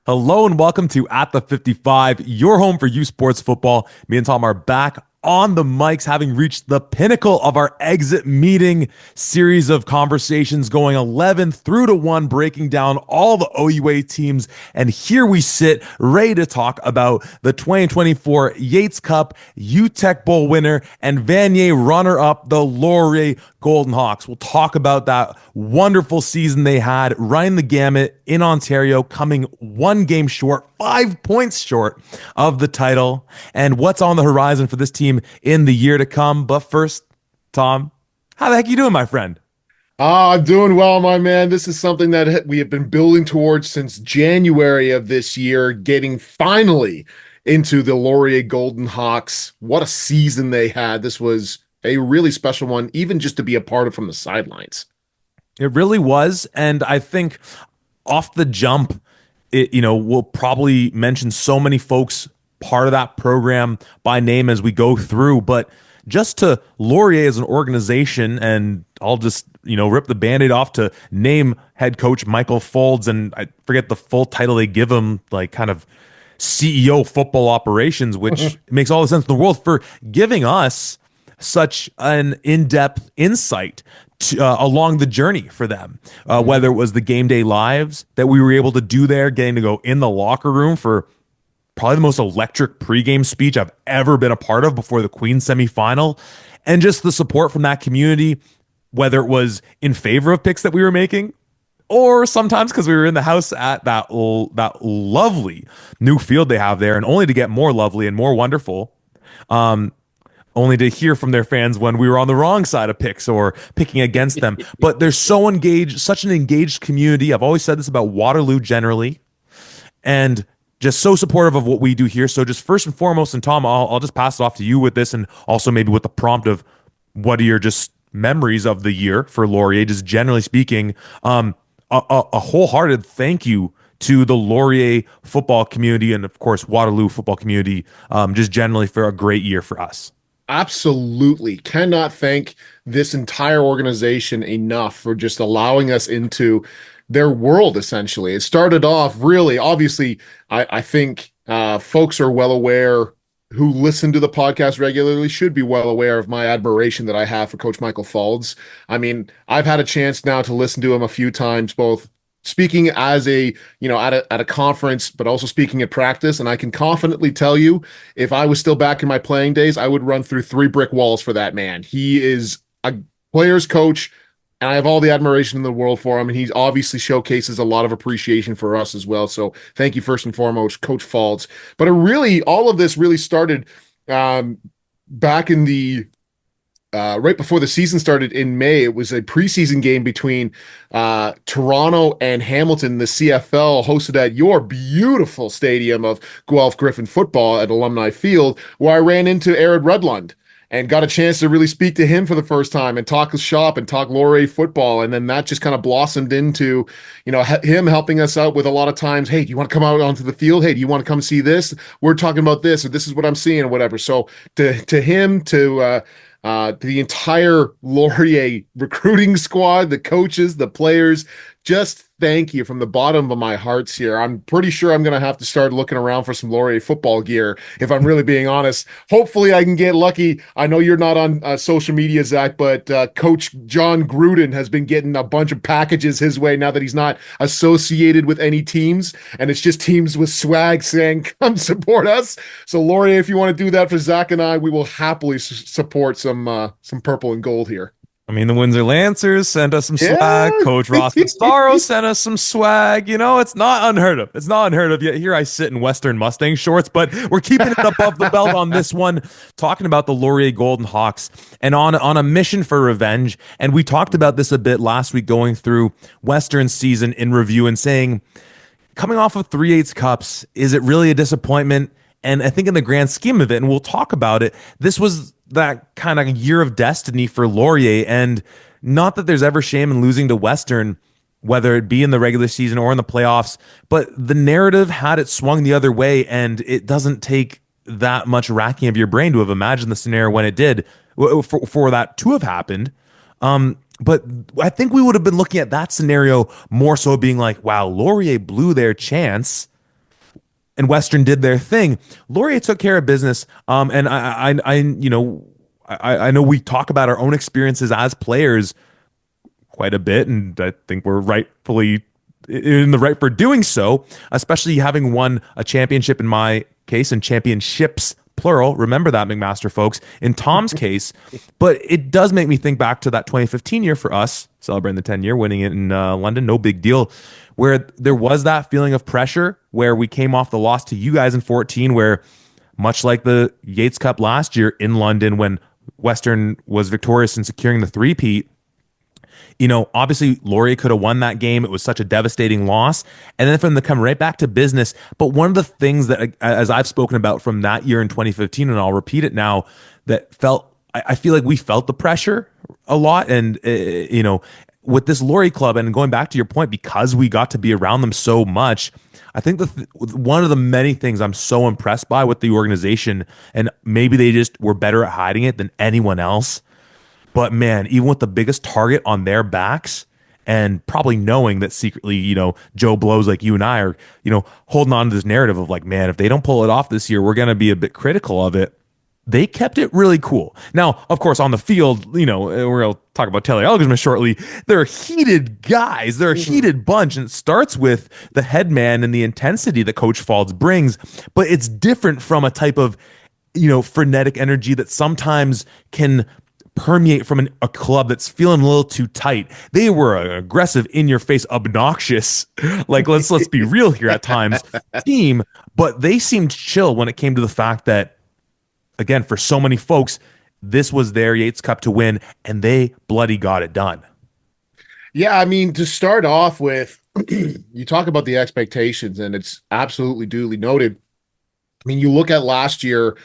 Hello and welcome to At the 55, your home for U Sports football. Me and Tom are back on the mics, having reached the pinnacle of our exit meeting series of conversations, going 11 through to 1, breaking down all the OUA teams. And here we sit, ready to talk about the 2024 Yates Cup, UTEC Bowl winner, and Vanier runner-up, the Laurier Golden Hawks. We'll talk about that wonderful season they had, running the gamut in Ontario, coming one game short, 5 points short of the title, and what's on the horizon for this team in the year to come. But first, Tom, how the heck are you doing, my friend? I'm doing well, my man. This is something that we have been building towards since January of this year, getting finally into the Laurier Golden Hawks. What a season they had. This was a really special one, even just to be a part of from the sidelines. It really was, and I think off the jump, we'll probably mention so many folks part of that program by name as we go through, but just to Laurier as an organization, and I'll just rip the band-aid off to name head coach Michael Folds, and I forget the full title they give him, like kind of CEO football operations, which makes all the sense in the world, for giving us such an in-depth insight along the journey for them, whether it was the game day lives that we were able to do there, getting to go in the locker room for probably the most electric pregame speech I've ever been a part of before the Queen's semifinal, and just the support from that community, whether it was in favor of picks that we were making, or sometimes because we were in the house at that lovely new field they have there, and only to get more lovely and more wonderful. Only to hear from their fans when we were on the wrong side of picks or picking against them. But they're so engaged, such an engaged community. I've always said this about Waterloo generally, and just so supportive of what we do here. So just first and foremost, and Tom, I'll just pass it off to you with this, and also maybe with the prompt of what are your just memories of the year for Laurier, just generally speaking. A wholehearted thank you to the Laurier football community and, of course, Waterloo football community, just generally for a great year for us. Absolutely. Cannot thank this entire organization enough for just allowing us into their world, essentially. It started off really, obviously, I think folks are well aware who listen to the podcast regularly should be well aware of my admiration that I have for Coach Michael Folds. I mean, I've had a chance now to listen to him a few times, both speaking as at a conference, but also speaking at practice. And I can confidently tell you, if I was still back in my playing days, I would run through 3 brick walls for that man. He is a player's coach, and I have all the admiration in the world for him. And he obviously showcases a lot of appreciation for us as well. So thank you first and foremost, Coach Folds. But all of this really started back in the right before the season started in May. It was a preseason game between Toronto and Hamilton. The CFL hosted at your beautiful stadium of Guelph Griffin football at Alumni Field, where I ran into Arid Rudlund and got a chance to really speak to him for the first time and talk shop and talk Laurier football. And then that just kind of blossomed into, him helping us out with a lot of times. Hey, do you want to come out onto the field? Hey, do you want to come see this? We're talking about this, or this is what I'm seeing, or whatever. So to him, to the entire Laurier recruiting squad, the coaches, the players, just thank you from the bottom of my hearts here. I'm pretty sure I'm going to have to start looking around for some Laurier football gear, if I'm really being honest. Hopefully I can get lucky. I know you're not on social media, Zach, but Coach John Gruden has been getting a bunch of packages his way now that he's not associated with any teams, and it's just teams with swag saying, come support us. So Laurier, if you want to do that for Zach and I, we will happily support some purple and gold here. I mean, the Windsor Lancers sent us some swag. Yeah. Coach Ross Massaro sent us some swag. It's not unheard of. It's not unheard of. Yet here I sit in Western Mustang shorts, but we're keeping it above the belt on this one, talking about the Laurier Golden Hawks and on a mission for revenge. And we talked about this a bit last week, going through Western season in review and saying, coming off of 3 Yates Cups, is it really a disappointment? And I think in the grand scheme of it, and we'll talk about it, this was that kind of year of destiny for Laurier. And not that there's ever shame in losing to Western, whether it be in the regular season or in the playoffs, but the narrative had it swung the other way, and it doesn't take that much racking of your brain to have imagined the scenario when it did for that to have happened. But I think we would have been looking at that scenario more so being like, wow, Laurier blew their chance and Western did their thing. Laurier took care of business. And I know we talk about our own experiences as players quite a bit, and I think we're rightfully in the right for doing so, especially having won a championship in my case and championships plural. Remember that, McMaster folks, in Tom's case. But it does make me think back to that 2015 year for us, celebrating the 10-year, winning it in London, no big deal, where there was that feeling of pressure where we came off the loss to you guys in 14, where much like the Yates Cup last year in London when Western was victorious in securing the three-peat, obviously Laurier could have won that game. It was such a devastating loss. And then for them to come right back to business. But one of the things that, as I've spoken about from that year in 2015, and I'll repeat it now, that I feel like we felt the pressure a lot. And, with this Laurier club, and going back to your point, because we got to be around them so much, I think one of the many things I'm so impressed by with the organization, and maybe they just were better at hiding it than anyone else, but man, even with the biggest target on their backs and probably knowing that secretly, Joe Blows like you and I are, holding on to this narrative of like, man, if they don't pull it off this year, we're going to be a bit critical of it. They kept it really cool. Now, of course, on the field, we're going to talk about Taylor Elgersman shortly. They're heated guys. They're a heated bunch. And it starts with the head man and the intensity that Coach Faulds brings. But it's different from a type of, frenetic energy that sometimes can permeate from a club that's feeling a little too tight. They were an aggressive, in-your-face, obnoxious, like let's be real here at times, team, but they seemed chill when it came to the fact that, again, for so many folks, this was their Yates Cup to win, and they bloody got it done. Yeah, I mean, to start off with, you talk about the expectations, and it's absolutely duly noted. I mean, you look at last year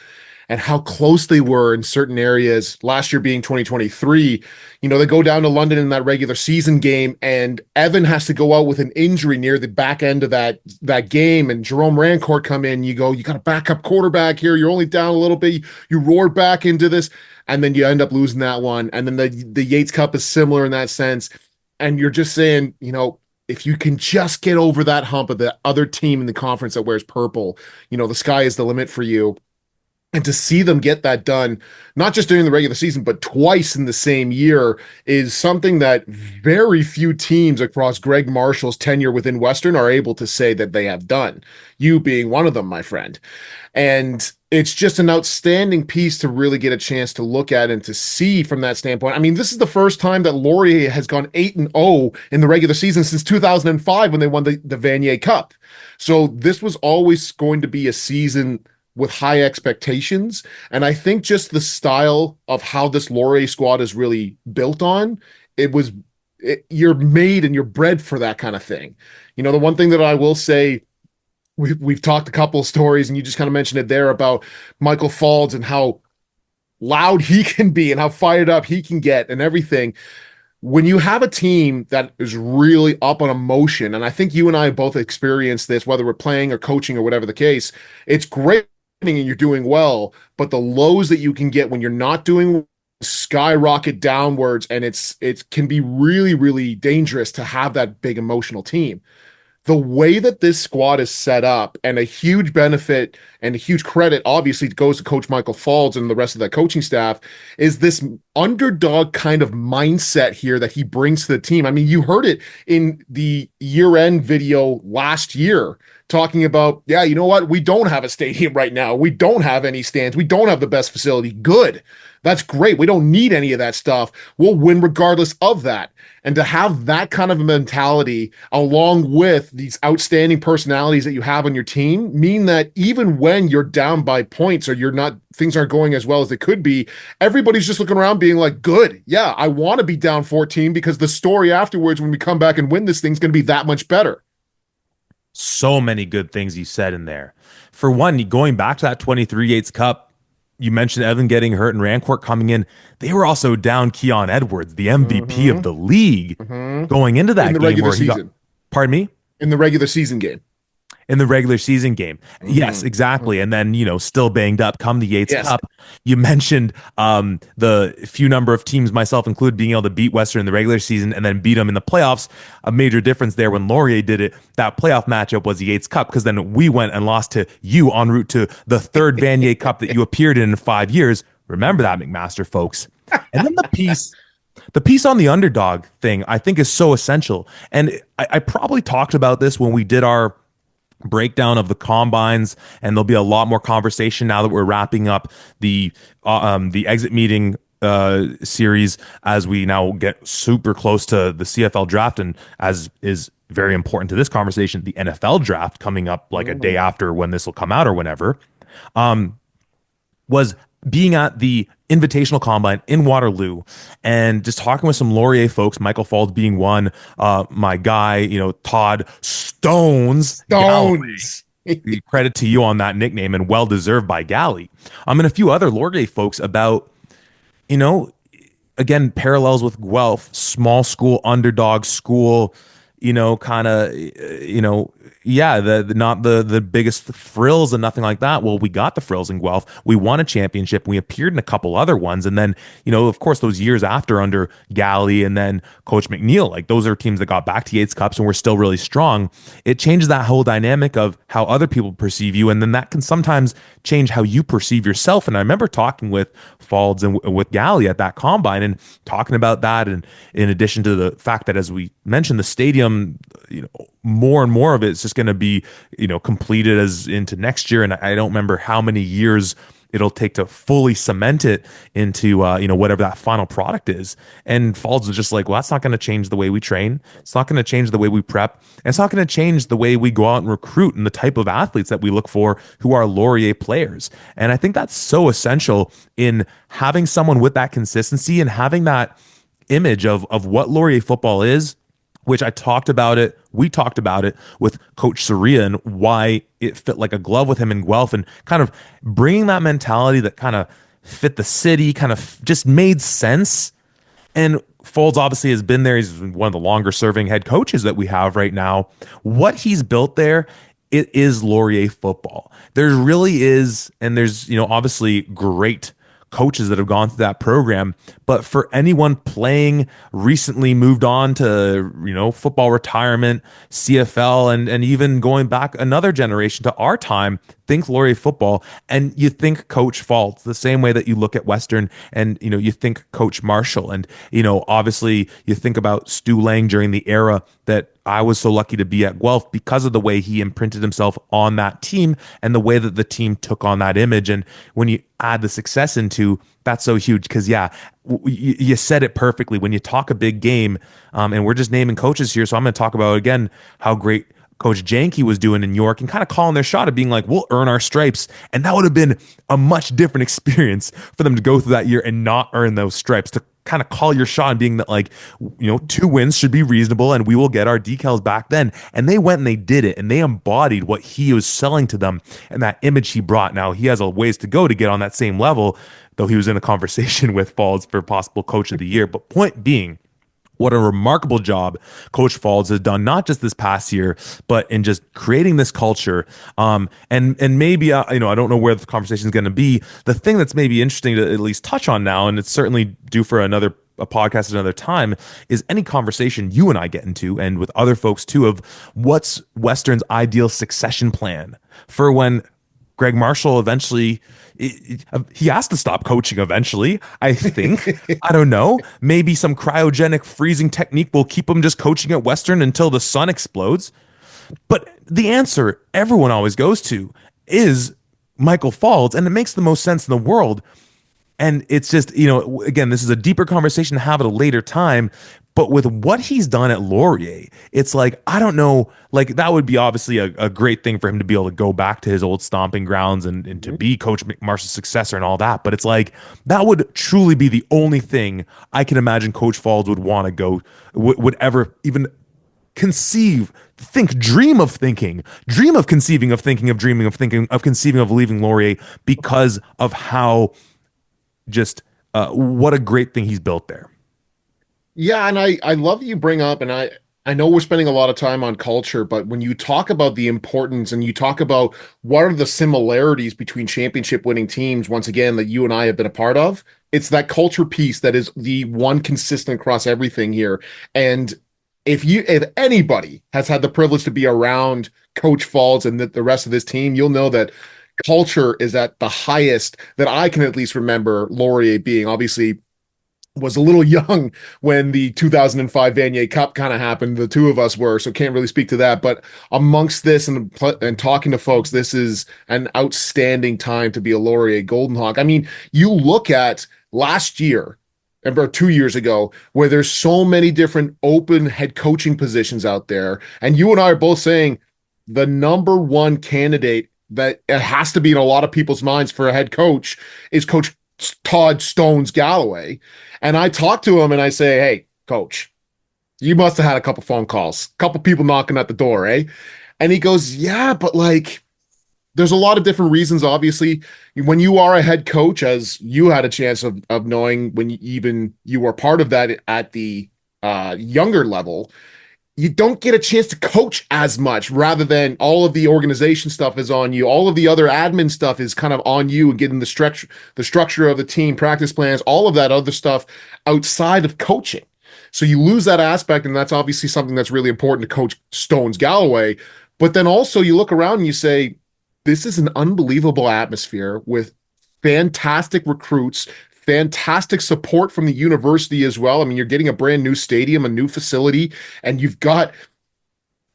and how close they were in certain areas, last year being 2023. They go down to London in that regular season game, and Evan has to go out with an injury near the back end of that game, and Jerome Rancourt come in. You got a backup quarterback here. You're only down a little bit. You roar back into this, and then you end up losing that one. And then the Yates Cup is similar in that sense. And you're just saying, if you can just get over that hump of the other team in the conference that wears purple, the sky is the limit for you. And to see them get that done, not just during the regular season, but twice in the same year, is something that very few teams across Greg Marshall's tenure within Western are able to say that they have done. You being one of them, my friend. And it's just an outstanding piece to really get a chance to look at and to see from that standpoint. I mean, this is the first time that Laurier has gone 8-0 in the regular season since 2005 when they won the Vanier Cup. So this was always going to be a season with high expectations. And I think just the style of how this Laurier squad is really built on, you're made and you're bred for that kind of thing. The one thing that I will say, we've talked a couple of stories, and you just kind of mentioned it there about Michael Faulds and how loud he can be and how fired up he can get and everything. When you have a team that is really up on emotion, and I think you and I both experienced this, whether we're playing or coaching or whatever the case, it's great and you're doing well, but the lows that you can get when you're not doing skyrocket downwards, and it can be really, really dangerous to have that big emotional team. The way that this squad is set up, and a huge benefit and a huge credit obviously goes to Coach Michael Faulds and the rest of that coaching staff, is this underdog kind of mindset here that he brings to the team. I mean, you heard it in the year-end video last year, talking about, yeah, you know what? We don't have a stadium right now. We don't have any stands. We don't have the best facility. Good. That's great. We don't need any of that stuff. We'll win regardless of that. And to have that kind of a mentality along with these outstanding personalities that you have on your team mean that even when you're down by points or things aren't going as well as they could be, everybody's just looking around being like, good. Yeah, I want to be down 14 because the story afterwards when we come back and win this thing's going to be that much better. So many good things you said in there. For one, going back to that 23 Yates Cup, you mentioned Evan getting hurt and Rancourt coming in. They were also down Keon Edwards, the MVP of the league, going into that in the game regular where he got. season. Pardon me? In the regular season game. in the regular season game. Yes, Mhm. exactly. And then, still banged up come the Yates Yes. Cup. You mentioned the few number of teams, myself included, being able to beat Western in the regular season and then beat them in the playoffs. A major difference there when Laurier did it. That playoff matchup was the Yates Cup because then we went and lost to you en route to the third Vanier Cup that you appeared in 5 years. Remember that, McMaster, folks. And then the piece on the underdog thing, I think, is so essential. And I probably talked about this when we did our breakdown of the combines, and there'll be a lot more conversation now that we're wrapping up the exit meeting series as we now get super close to the CFL draft, and as is very important to this conversation, the NFL draft coming up like a day Mm. after when this will come out or whenever. Was being at the Invitational Combine in Waterloo and just talking with some Laurier folks, Michael Falls being one, my guy, Todd Stones Galloway. Stones. The credit to you on that nickname and well deserved by Galley. And a few other Laurier folks about, you know, again, parallels with Guelph, small school, underdog school, kind of, yeah, the not the biggest frills and nothing like that. Well, we got the frills in Guelph. We won a championship. We appeared in a couple other ones, and then of course, those years after under Galley and then Coach McNeil, like those are teams that got back to Yates Cups and were still really strong. It changes that whole dynamic of how other people perceive you, and then that can sometimes change how you perceive yourself. And I remember talking with Falds and with Galley at that combine and talking about that, and in addition to the fact that, as we mentioned, the stadium, more and more of it is just going to be, completed as into next year. And I don't remember how many years it'll take to fully cement it into, whatever that final product is. And Falls was just like, well, that's not going to change the way we train. It's not going to change the way we prep. And it's not going to change the way we go out and recruit and the type of athletes that we look for who are Laurier players. And I think that's so essential in having someone with that consistency and having that image of what Laurier football is, which we talked about it with Coach Soria and why it fit like a glove with him in Guelph, and kind of bringing that mentality that kind of fit the city, kind of just made sense. And Folds obviously has been there. He's one of the longer serving head coaches that we have right now. What he's built there, it is Laurier football. There really is, and there's, obviously great coaches that have gone through that program. But for anyone playing, recently moved on to, football retirement, CFL, and even going back another generation to our time, think Laurier football, and you think Coach Falls the same way that you look at Western, and you think Coach Marshall, and obviously you think about Stu Lang during the era that I was so lucky to be at Guelph because of the way he imprinted himself on that team and the way that the team took on that image. And when you add the success into, that's so huge because, yeah, you said it perfectly. When you talk a big game, and we're just naming coaches here, so I'm going to talk about again how great Coach Janke was doing in York and kind of calling their shot of being like, we'll earn our stripes. And that would have been a much different experience for them to go through that year and not earn those stripes, to kind of call your shot and being that, like, 2 wins should be reasonable and we will get our decals back then. And they went and they did it, and they embodied what he was selling to them and that image he brought. Now he has a ways to go to get on that same level, though he was in a conversation with Falls for possible coach of the year. But point being, what a remarkable job Coach Falls has done, not just this past year, but in just creating this culture. And maybe I don't know where the conversation is going to be. The thing that's maybe interesting to at least touch on now, and it's certainly due for a podcast at another time, is any conversation you and I get into, and with other folks too, of what's Western's ideal succession plan for when Greg Marshall eventually, he has to stop coaching eventually, I think. I don't know. Maybe some cryogenic freezing technique will keep him just coaching at Western until the sun explodes. But the answer everyone always goes to is Michael Falls, and it makes the most sense in the world. And it's just, again, this is a deeper conversation to have at a later time. But with what he's done at Laurier, it's like, I don't know, like that would be obviously a great thing for him to be able to go back to his old stomping grounds and to be Coach McMarshall's successor and all that. But it's like, that would truly be the only thing I can imagine Coach Falls would want to go, would ever even conceive, think, dream of thinking, dream of conceiving of thinking, of dreaming of thinking, of conceiving of leaving Laurier, because of how just what a great thing he's built there. Yeah, and I love that you bring up, and I know we're spending a lot of time on culture, but when you talk about the importance and you talk about what are the similarities between championship winning teams, once again, that you and I have been a part of, it's that culture piece that is the one consistent across everything here. And if anybody has had the privilege to be around Coach Falls and the rest of this team, you'll know that culture is at the highest that I can at least remember Laurier being. Obviously, was a little young when the 2005 Vanier Cup kind of happened. The two of us were, so can't really speak to that. But amongst this and talking to folks, this is an outstanding time to be a Laurier Golden Hawk. I mean, you look at last year, or 2 years ago, where there's so many different open head coaching positions out there, and you and I are both saying the number one candidate that it has to be in a lot of people's minds for a head coach is Coach Todd Stones Galloway. And I talk to him and I say, hey, coach, you must have had a couple phone calls, a couple people knocking at the door, eh? And he goes, yeah, but like, there's a lot of different reasons. Obviously, when you are a head coach, as you had a chance of knowing when you were part of that at the younger level, you don't get a chance to coach as much rather than all of the organization stuff is on you. All of the other admin stuff is kind of on you and getting the structure of the team, practice plans, all of that other stuff outside of coaching. So you lose that aspect, and that's obviously something that's really important to Coach Stones Galloway. But then also you look around and you say, this is an unbelievable atmosphere with fantastic recruits, fantastic support from the university as well. I mean, you're getting a brand new stadium, a new facility, and you've got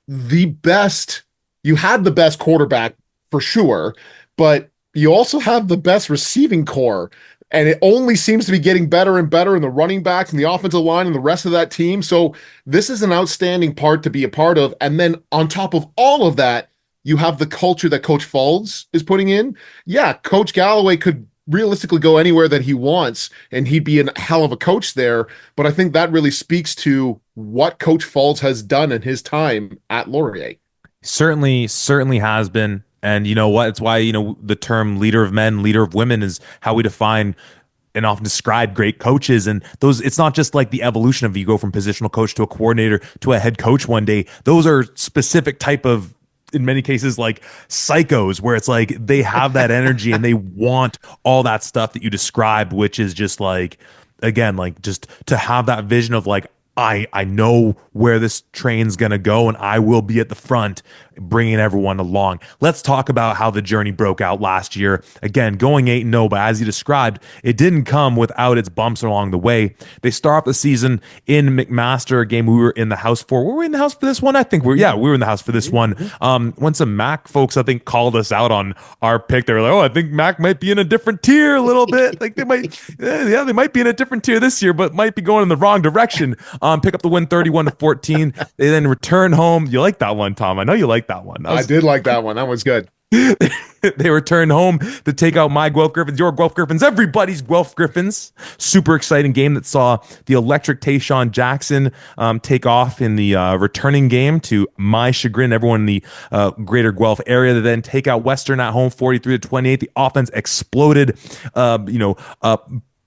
the best, you had the best quarterback for sure, but you also have the best receiving core. And it only seems to be getting better and better in the running backs and the offensive line and the rest of that team. So this is an outstanding part to be a part of. And then on top of all of that, you have the culture that Coach Falls is putting in. Yeah, Coach Galloway could realistically go anywhere that he wants and he'd be a hell of a coach there. But I think that really speaks to what Coach Falls has done in his time at Laurier. Certainly has been. And you know what? It's why, the term leader of men, leader of women is how we define and often describe great coaches. And those, it's not just like the evolution of you go from positional coach to a coordinator to a head coach one day. Those are specific type of, in many cases, like psychos, where it's like they have that energy and they want all that stuff that you described, which is just like, again, like just to have that vision of like, I know where this train's going to go and I will be at the front bringing everyone along. Let's talk about how the journey broke out last year. Again, going 8-0, but as you described, it didn't come without its bumps along the way. They start off the season in McMaster, a game we were in the house for. Were we in the house for this one? I think we were in the house for this one. When some Mac folks, I think, called us out on our pick, they were like, oh, I think Mac might be in a different tier a little bit. Like they might be in a different tier this year, but might be going in the wrong direction. Pick up the win 31-14. They then return home. You like that one, Tom? I know you like that one. I did like that one. That was good. They return home to take out my Guelph Griffins, your Guelph Griffins, everybody's Guelph Griffins. Super exciting game that saw the electric Tayshawn Jackson take off in the returning game to my chagrin, everyone in the greater Guelph area. They then take out Western at home 43-28. The offense exploded,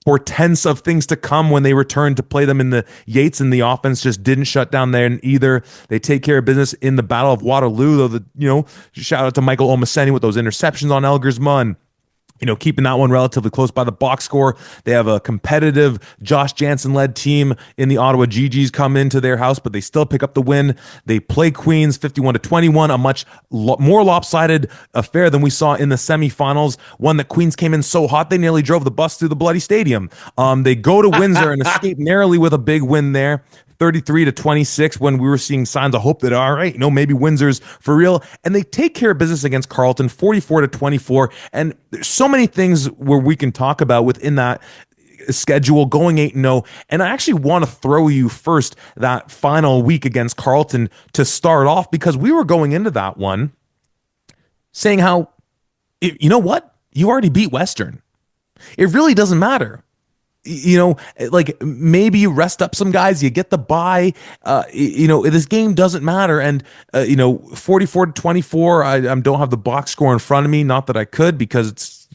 portents of things to come when they returned to play them in the Yates, and the offense just didn't shut down there and either. They take care of business in the Battle of Waterloo, though, shout out to Michael Omaseni with those interceptions on Elgersma and keeping that one relatively close by the box score. They have a competitive Josh Jansen-led team in the Ottawa GGs come into their house, but they still pick up the win. They play Queens 51-21, a much more lopsided affair than we saw in the semifinals, one that Queens came in so hot they nearly drove the bus through the bloody stadium. They go to Windsor and escape narrowly with a big win there. 33-26 when we were seeing signs of hope that, all right, maybe Windsor's for real. And they take care of business against Carleton 44-24. And there's so many things where we can talk about within that schedule going 8-0. And I actually want to throw you first that final week against Carleton to start off, because we were going into that one saying how, you know what? You already beat Western. It really doesn't matter. Like maybe you rest up some guys, you get the bye, this game doesn't matter. And, 44-24, I don't have the box score in front of me. Not that I could, because it's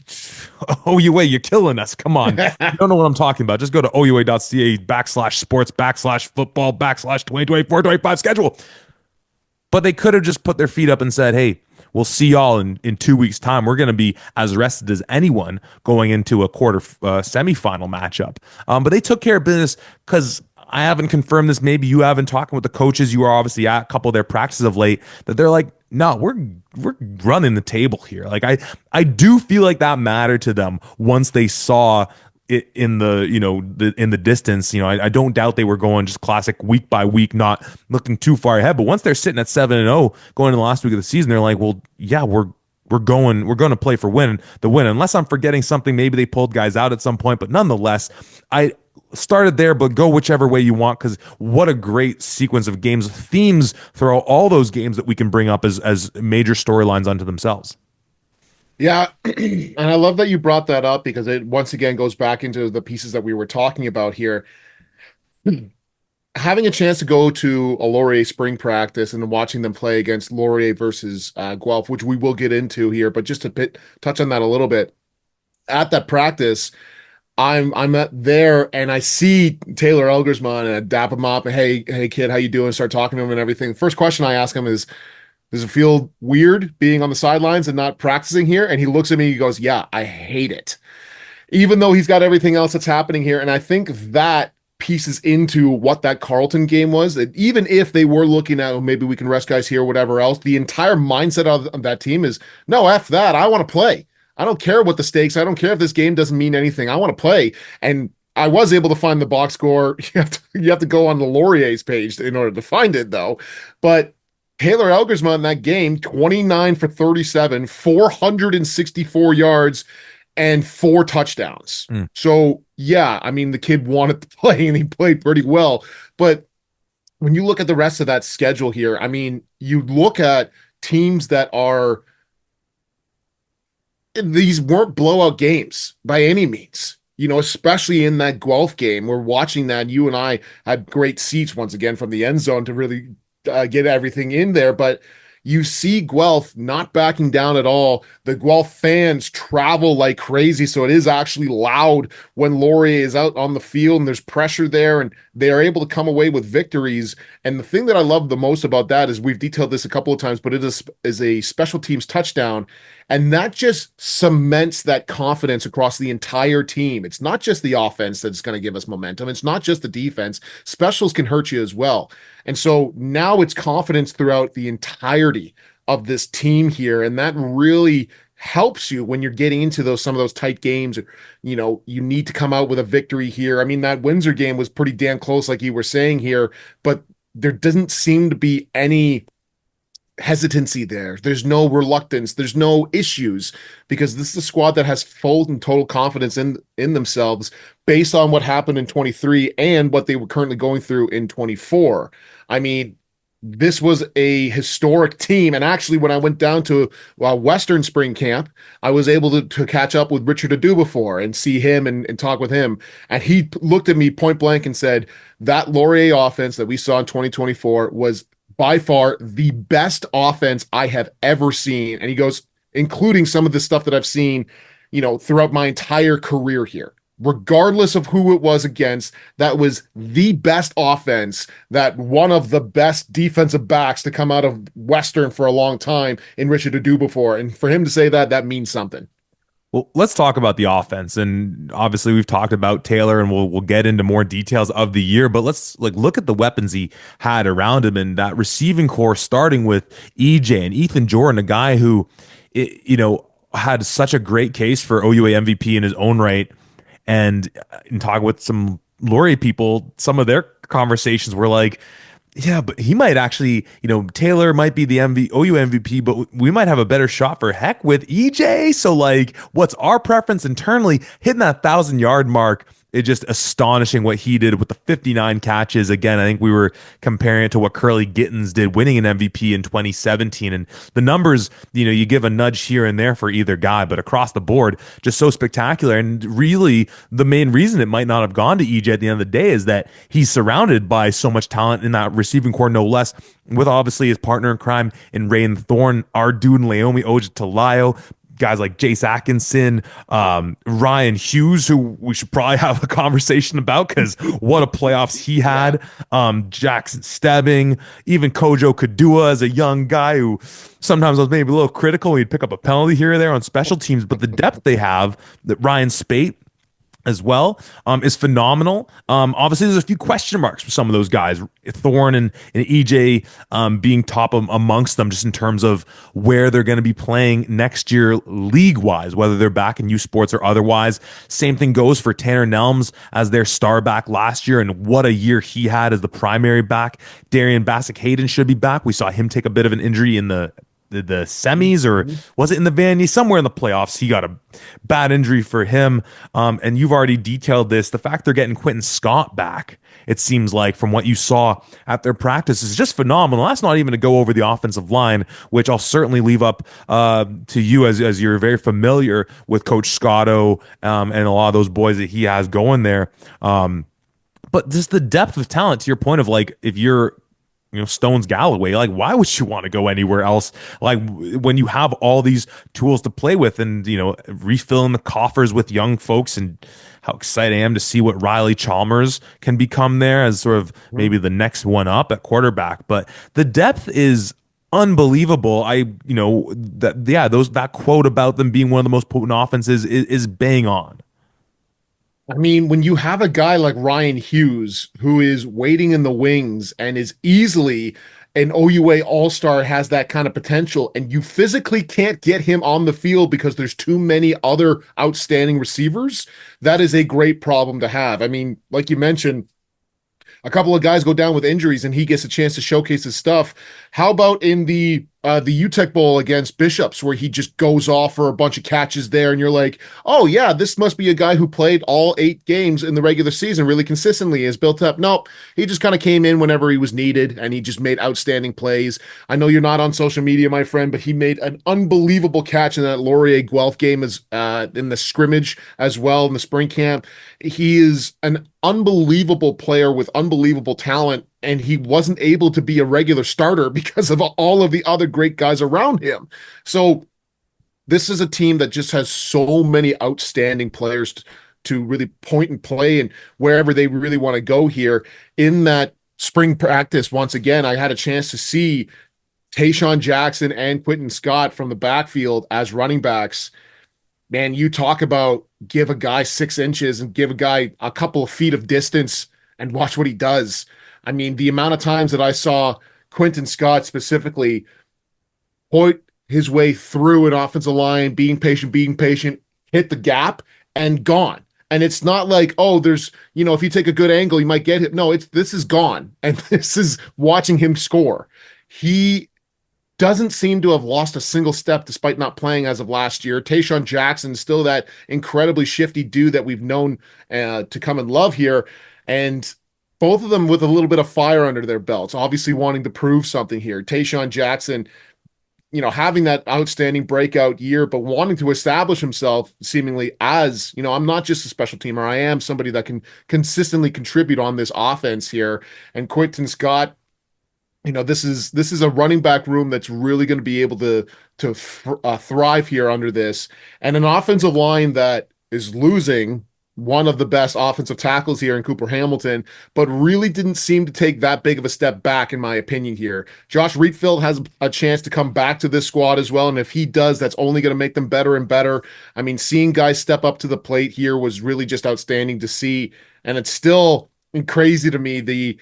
OUA, you're killing us. Come on. You don't know what I'm talking about. Just go to oua.ca/sports/football/2024-25 schedule. But they could have just put their feet up and said, hey, we'll see y'all in 2 weeks' time. We're going to be as rested as anyone going into a quarter semifinal matchup. But they took care of business because I haven't confirmed this. Maybe you haven't talking with the coaches. You are obviously at a couple of their practices of late that they're like, no, we're running the table here. Like I do feel like that mattered to them once they saw it in the in the distance. I don't doubt they were going just classic week by week, not looking too far ahead. But once they're sitting at 7-0 going into the last week of the season, they're like, well, yeah, we're going to play for the win. Unless I'm forgetting something, maybe they pulled guys out at some point, but nonetheless, I started there, but go whichever way you want, because what a great sequence of games, themes throughout all those games that we can bring up as major storylines unto themselves. Yeah, and I love that you brought that up because it once again goes back into the pieces that we were talking about here. Having a chance to go to a Laurier spring practice and watching them play against Laurier versus Guelph, which we will get into here, but just to touch on that a little bit, at that practice, I'm at there and I see Taylor Elgersman and I dap him up and hey kid, how you doing? Start talking to him and everything. The first question I ask him is, does it feel weird being on the sidelines and not practicing here? And he looks at me, he goes, yeah, I hate it. Even though he's got everything else that's happening here. And I think that pieces into what that Carleton game was. That even if they were looking at, well, maybe we can rest guys here, whatever else, the entire mindset of that team is, no, F that. I want to play. I don't care what the stakes. I don't care if this game doesn't mean anything. I want to play. And I was able to find the box score. You have to go on the Laurier's page in order to find it, though. But Taylor Elgersman in that game, 29 for 37, 464 yards, and 4 touchdowns. So, yeah, I mean, the kid wanted to play, and he played pretty well. But when you look at the rest of that schedule here, I mean, you look at teams that are – these weren't blowout games by any means. Especially in that Guelph game, we're watching that. You and I had great seats once again from the end zone to really get everything in there. But you see Guelph not backing down at all. The Guelph fans travel like crazy. So it is actually loud when Laurier is out on the field and there's pressure there and they are able to come away with victories. And the thing that I love the most about that is we've detailed this a couple of times, but it is a special teams touchdown. And that just cements that confidence across the entire team. It's not just the offense that's going to give us momentum. It's not just the defense. Specials can hurt you as well. And so now it's confidence throughout the entirety of this team here. And that really helps you when you're getting into some of those tight games. You need to come out with a victory here. I mean, that Windsor game was pretty damn close, like you were saying here, but there doesn't seem to be any hesitancy there. There's no reluctance. There's no issues because this is a squad that has full and total confidence in themselves based on what happened in 23 and what they were currently going through in 24. I mean, this was a historic team. And actually, when I went down to Western Spring Camp, I was able to catch up with Richard Adu before and see him and talk with him. And he looked at me point blank and said, that Laurier offense that we saw in 2024 was by far the best offense I have ever seen. And he goes, including some of the stuff that I've seen, throughout my entire career here. Regardless of who it was against, that was the best offense, that one of the best defensive backs to come out of Western for a long time in Richard Adu before. And for him to say that means something. Well, let's talk about the offense, and obviously we've talked about Taylor, and we'll get into more details of the year. But let's look at the weapons he had around him, and that receiving core, starting with EJ and Ethan Jordan, a guy who, had such a great case for OUA MVP in his own right. And in talking with some Laurier people, some of their conversations were like, yeah, but he might actually, Taylor might be the OU MVP, but we might have a better shot for heck with EJ. So, what's our preference internally? Hitting that 1,000-yard mark, it's just astonishing what he did with the 59 catches. Again, I think we were comparing it to what Curly Gittins did, winning an MVP in 2017. And the numbers, you give a nudge here and there for either guy, but across the board, just so spectacular. And really, the main reason it might not have gone to EJ at the end of the day is that he's surrounded by so much talent in that receiving core, no less, with obviously his partner in crime in Ray and Thorne, our dude in Laomi Ojatalayo, guys like Jace Atkinson, Ryan Hughes, who we should probably have a conversation about because what a playoffs he Yeah. had. Jackson Stebbing, even Kojo Kadua as a young guy who sometimes I was maybe a little critical. He'd pick up a penalty here or there on special teams, but the depth they have, that Ryan Spate as well, is phenomenal. Obviously, there's a few question marks for some of those guys, Thorne and EJ, being top amongst them, just in terms of where they're going to be playing next year league wise, whether they're back in U Sports or otherwise. Same thing goes for Tanner Nelms as their star back last year, and what a year he had as the primary back. Darian Bassick Hayden should be back. We saw him take a bit of an injury in the semis, or Mhm. was it in the Vandy? Somewhere in the playoffs, he got a bad injury for him. And you've already detailed this. The fact they're getting Quentin Scott back, it seems like, from what you saw at their practice, is just phenomenal. That's not even to go over the offensive line, which I'll certainly leave up to you, as you're very familiar with Coach Scotto, and a lot of those boys that he has going there. But just the depth of talent, to your point of, like, if you're, Stones Galloway, like, why would you want to go anywhere else? Like, when you have all these tools to play with, and, refilling the coffers with young folks, and how excited I am to see what Riley Chalmers can become there as sort of maybe the next one up at quarterback. But the depth is unbelievable. That quote about them being one of the most potent offenses is bang on. I mean, when you have a guy like Ryan Hughes who is waiting in the wings and is easily an OUA All-Star, has that kind of potential, and you physically can't get him on the field because there's too many other outstanding receivers, that is a great problem to have. I mean, like you mentioned, a couple of guys go down with injuries and he gets a chance to showcase his stuff. How about in the UTEC Bowl against Bishops, where he just goes off for a bunch of catches there, and you're like, oh yeah, this must be a guy who played all 8 games in the regular season really consistently, is built up. Nope, he just kind of came in whenever he was needed, and he just made outstanding plays. I know you're not on social media, my friend, but he made an unbelievable catch in that Laurier Guelph game, as in the scrimmage as well in the spring camp. He is an unbelievable player with unbelievable talent, and he wasn't able to be a regular starter because of all of the other great guys around him. So this is a team that just has so many outstanding players to really point and play and wherever they really want to go here. In that spring practice, once again, I had a chance to see Tayshawn Jackson and Quentin Scott from the backfield as running backs. Man, you talk about give a guy 6 inches and give a guy a couple of feet of distance and watch what he does. I mean, the amount of times that I saw Quentin Scott specifically point his way through an offensive line, being patient, hit the gap, and gone. And it's not like, oh, if you take a good angle, you might get hit. No, this is gone. And this is watching him score. He doesn't seem to have lost a single step despite not playing as of last year. Tayshawn Jackson, still that incredibly shifty dude that we've known to come and love here. And both of them with a little bit of fire under their belts, obviously wanting to prove something here. Tayshawn Jackson, having that outstanding breakout year, but wanting to establish himself seemingly as, I'm not just a special teamer. I am somebody that can consistently contribute on this offense here. And Quentin Scott, this is a running back room that's really going to be able to thrive here under this, and an offensive line that is losing one of the best offensive tackles here in Cooper Hamilton, but really didn't seem to take that big of a step back, in my opinion here. Josh Reedfield has a chance to come back to this squad as well, and if he does, that's only going to make them better and better. I mean, seeing guys step up to the plate here was really just outstanding to see, and it's still crazy to me, the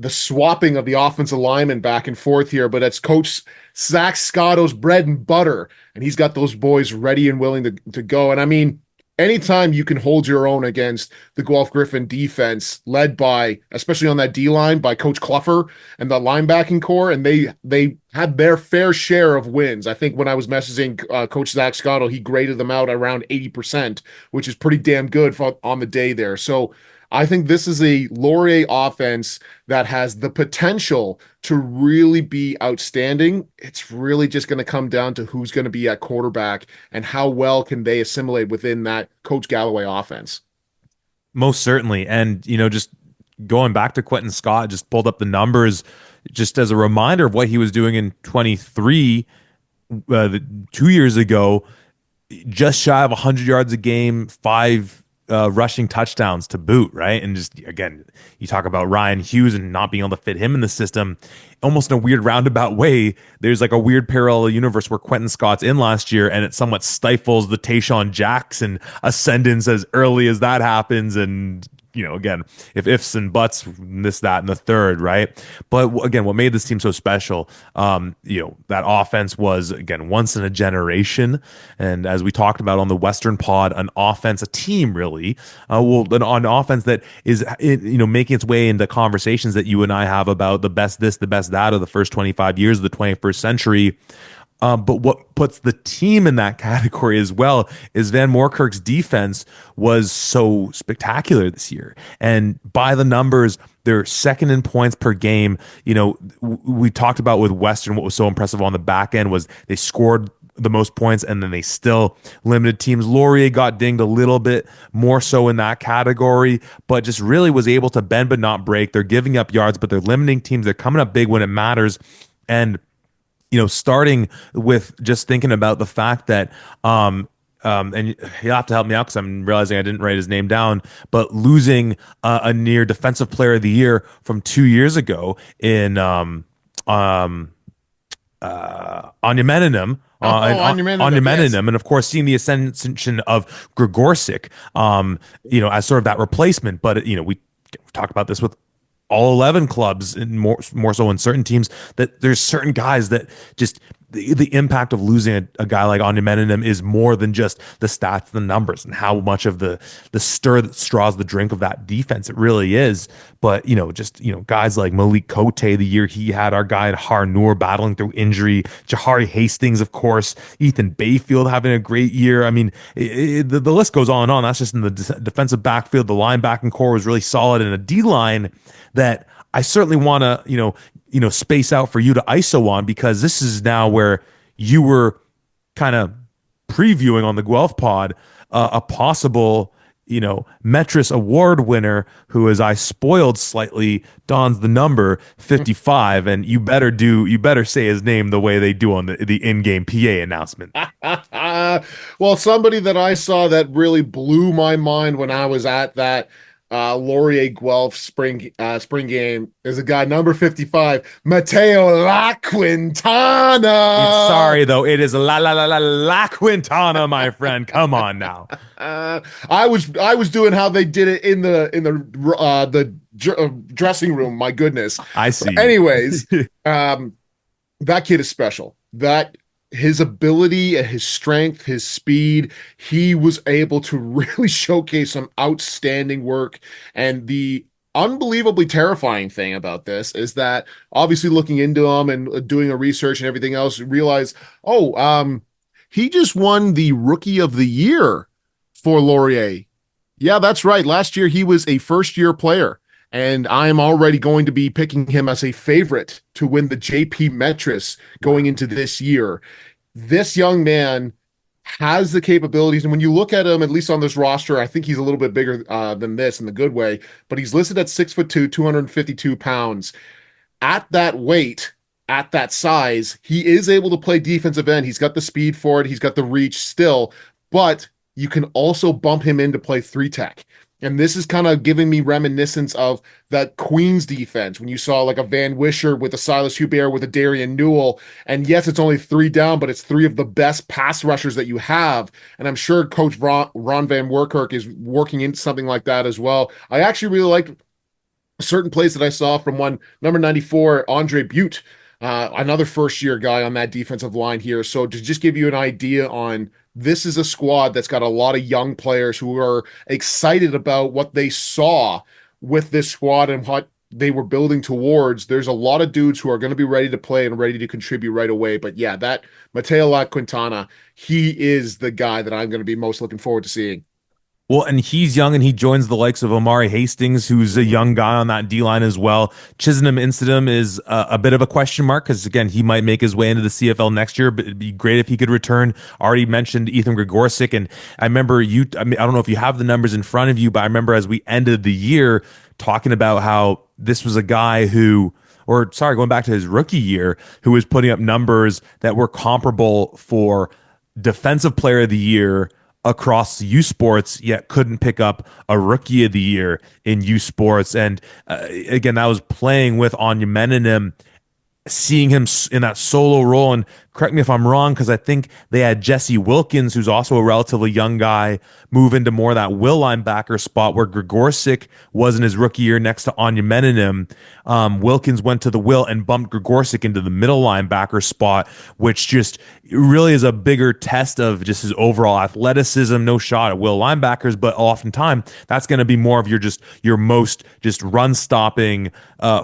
swapping of the offensive linemen back and forth here, but it's Coach Zach Scotto's bread and butter, and he's got those boys ready and willing to go. And I mean, anytime you can hold your own against the Guelph Griffin defense, led by, especially on that D line, by Coach Cluffer and the linebacking core, and they had their fair share of wins. I think when I was messaging Coach Zach Scotto, he graded them out around 80%, which is pretty damn good on the day there. So I think this is a Laurier offense that has the potential to really be outstanding. It's really just going to come down to who's going to be at quarterback and how well can they assimilate within that Coach Galloway offense. Most certainly. And, just going back to Quentin Scott, just pulled up the numbers just as a reminder of what he was doing in 23. uh, 2 years ago, just shy of 100 yards a game, five rushing touchdowns to boot, right? And just again, you talk about Ryan Hughes and not being able to fit him in the system, almost in a weird roundabout way. There's like a weird parallel universe where Quentin Scott's in last year, and it somewhat stifles the Tayshaun Jackson ascendance as early as that happens, and again, if ifs and buts, this, that, and the third, right? But again, what made this team so special, that offense was, again, once in a generation. And as we talked about on the Western Pod, an offense, a team really, an offense that is, making its way into conversations that you and I have about the best this, the best that of the first 25 years of the 21st century. But what puts the team in that category as well is Van Moorkerk's defense was so spectacular this year. And by the numbers, they're second in points per game. We talked about with Western, what was so impressive on the back end was they scored the most points and then they still limited teams. Laurier got dinged a little bit more so in that category, but just really was able to bend but not break. They're giving up yards, but they're limiting teams. They're coming up big when it matters. And starting with just thinking about the fact that, and you'll have to help me out because I'm realizing I didn't write his name down, but losing a near defensive player of the year from 2 years ago in Onyemeninim, Yes. And of course seeing the ascension of Gregorczyk, as sort of that replacement. But we talked about this with all 11 clubs, and more so in certain teams, that there's certain guys that just the impact of losing a guy like Onyemeninim is more than just the stats, the numbers, and how much of the stir that straws the drink of that defense it really is. But guys like Malik Cote, the year he had, our guy Harnour battling through injury, Jahari Hastings, of course, Ethan Bayfield having a great year. I mean, the list goes on and on. That's just in the defensive backfield. The linebacking core was really solid, and a D line that I certainly want to space out for you to ISO on, because this is now where you were kind of previewing on the Guelph Pod a possible Metris Award winner who, as I spoiled slightly, dons the number 55, and you better say his name the way they do on the in-game PA announcement. Well, somebody that I saw that really blew my mind when I was at that Laurier Guelph spring game is a guy number 55, Mateo La It's Quintana. sorry though, it is La Quintana, my friend. Come on now. I was doing how they did it in the dressing room. My goodness. I But see. anyways, that kid is special. That his ability and his strength, his speed, he was able to really showcase some outstanding work. And the unbelievably terrifying thing about this is that obviously looking into him and doing a research and everything else, realize, he just won the Rookie of the Year for Laurier. Yeah, that's right. Last year he was a first-year player. And I'm already going to be picking him as a favorite to win the JP Metris going into this year. This young man has the capabilities. And when you look at him, at least on this roster, I think he's a little bit bigger than this in the good way, but he's listed at 6'2", 252 pounds. At that weight, at that size, he is able to play defensive end. He's got the speed for it. He's got the reach still, but you can also bump him in to play three tech. And this is kind of giving me reminiscence of that Queens defense when you saw like a Van Wisher with a Silas Hubert with a Darian Newell. And yes, it's only three down, but it's three of the best pass rushers that you have. And I'm sure Coach Ron Van Workerk is working into something like that as well. I actually really liked certain plays that I saw from one number 94, Andre Butte, another first year guy on that defensive line here. So to just give you an idea on, this is a squad that's got a lot of young players who are excited about what they saw with this squad and what they were building towards. There's a lot of dudes who are going to be ready to play and ready to contribute right away. But yeah, that Mateo La Quintana, he is the guy that I'm going to be most looking forward to seeing. Well, and he's young, and he joins the likes of Omari Hastings, who's a young guy on that D line as well. Chisenham Incident is a bit of a question mark because, again, he might make his way into the CFL next year, but it'd be great if he could return. Already mentioned Ethan Gregorczyk, and I remember I mean, I don't know if you have the numbers in front of you, but I remember as we ended the year talking about how this was a guy who or sorry, going back to his rookie year, who was putting up numbers that were comparable for defensive player of the year across U Sports, yet couldn't pick up a rookie of the year in U Sports. And again, that was playing with Anya Menanim, seeing him in that solo role. And correct me if I'm wrong, because I think they had Jesse Wilkins, who's also a relatively young guy, move into more of that will linebacker spot where Grigorczyk was in his rookie year next to Anya Menanim. Wilkins went to the will and bumped Grigorczyk into the middle linebacker spot, which just really is a bigger test of just his overall athleticism. No shot at will linebackers, but oftentimes that's going to be more of your most just run stopping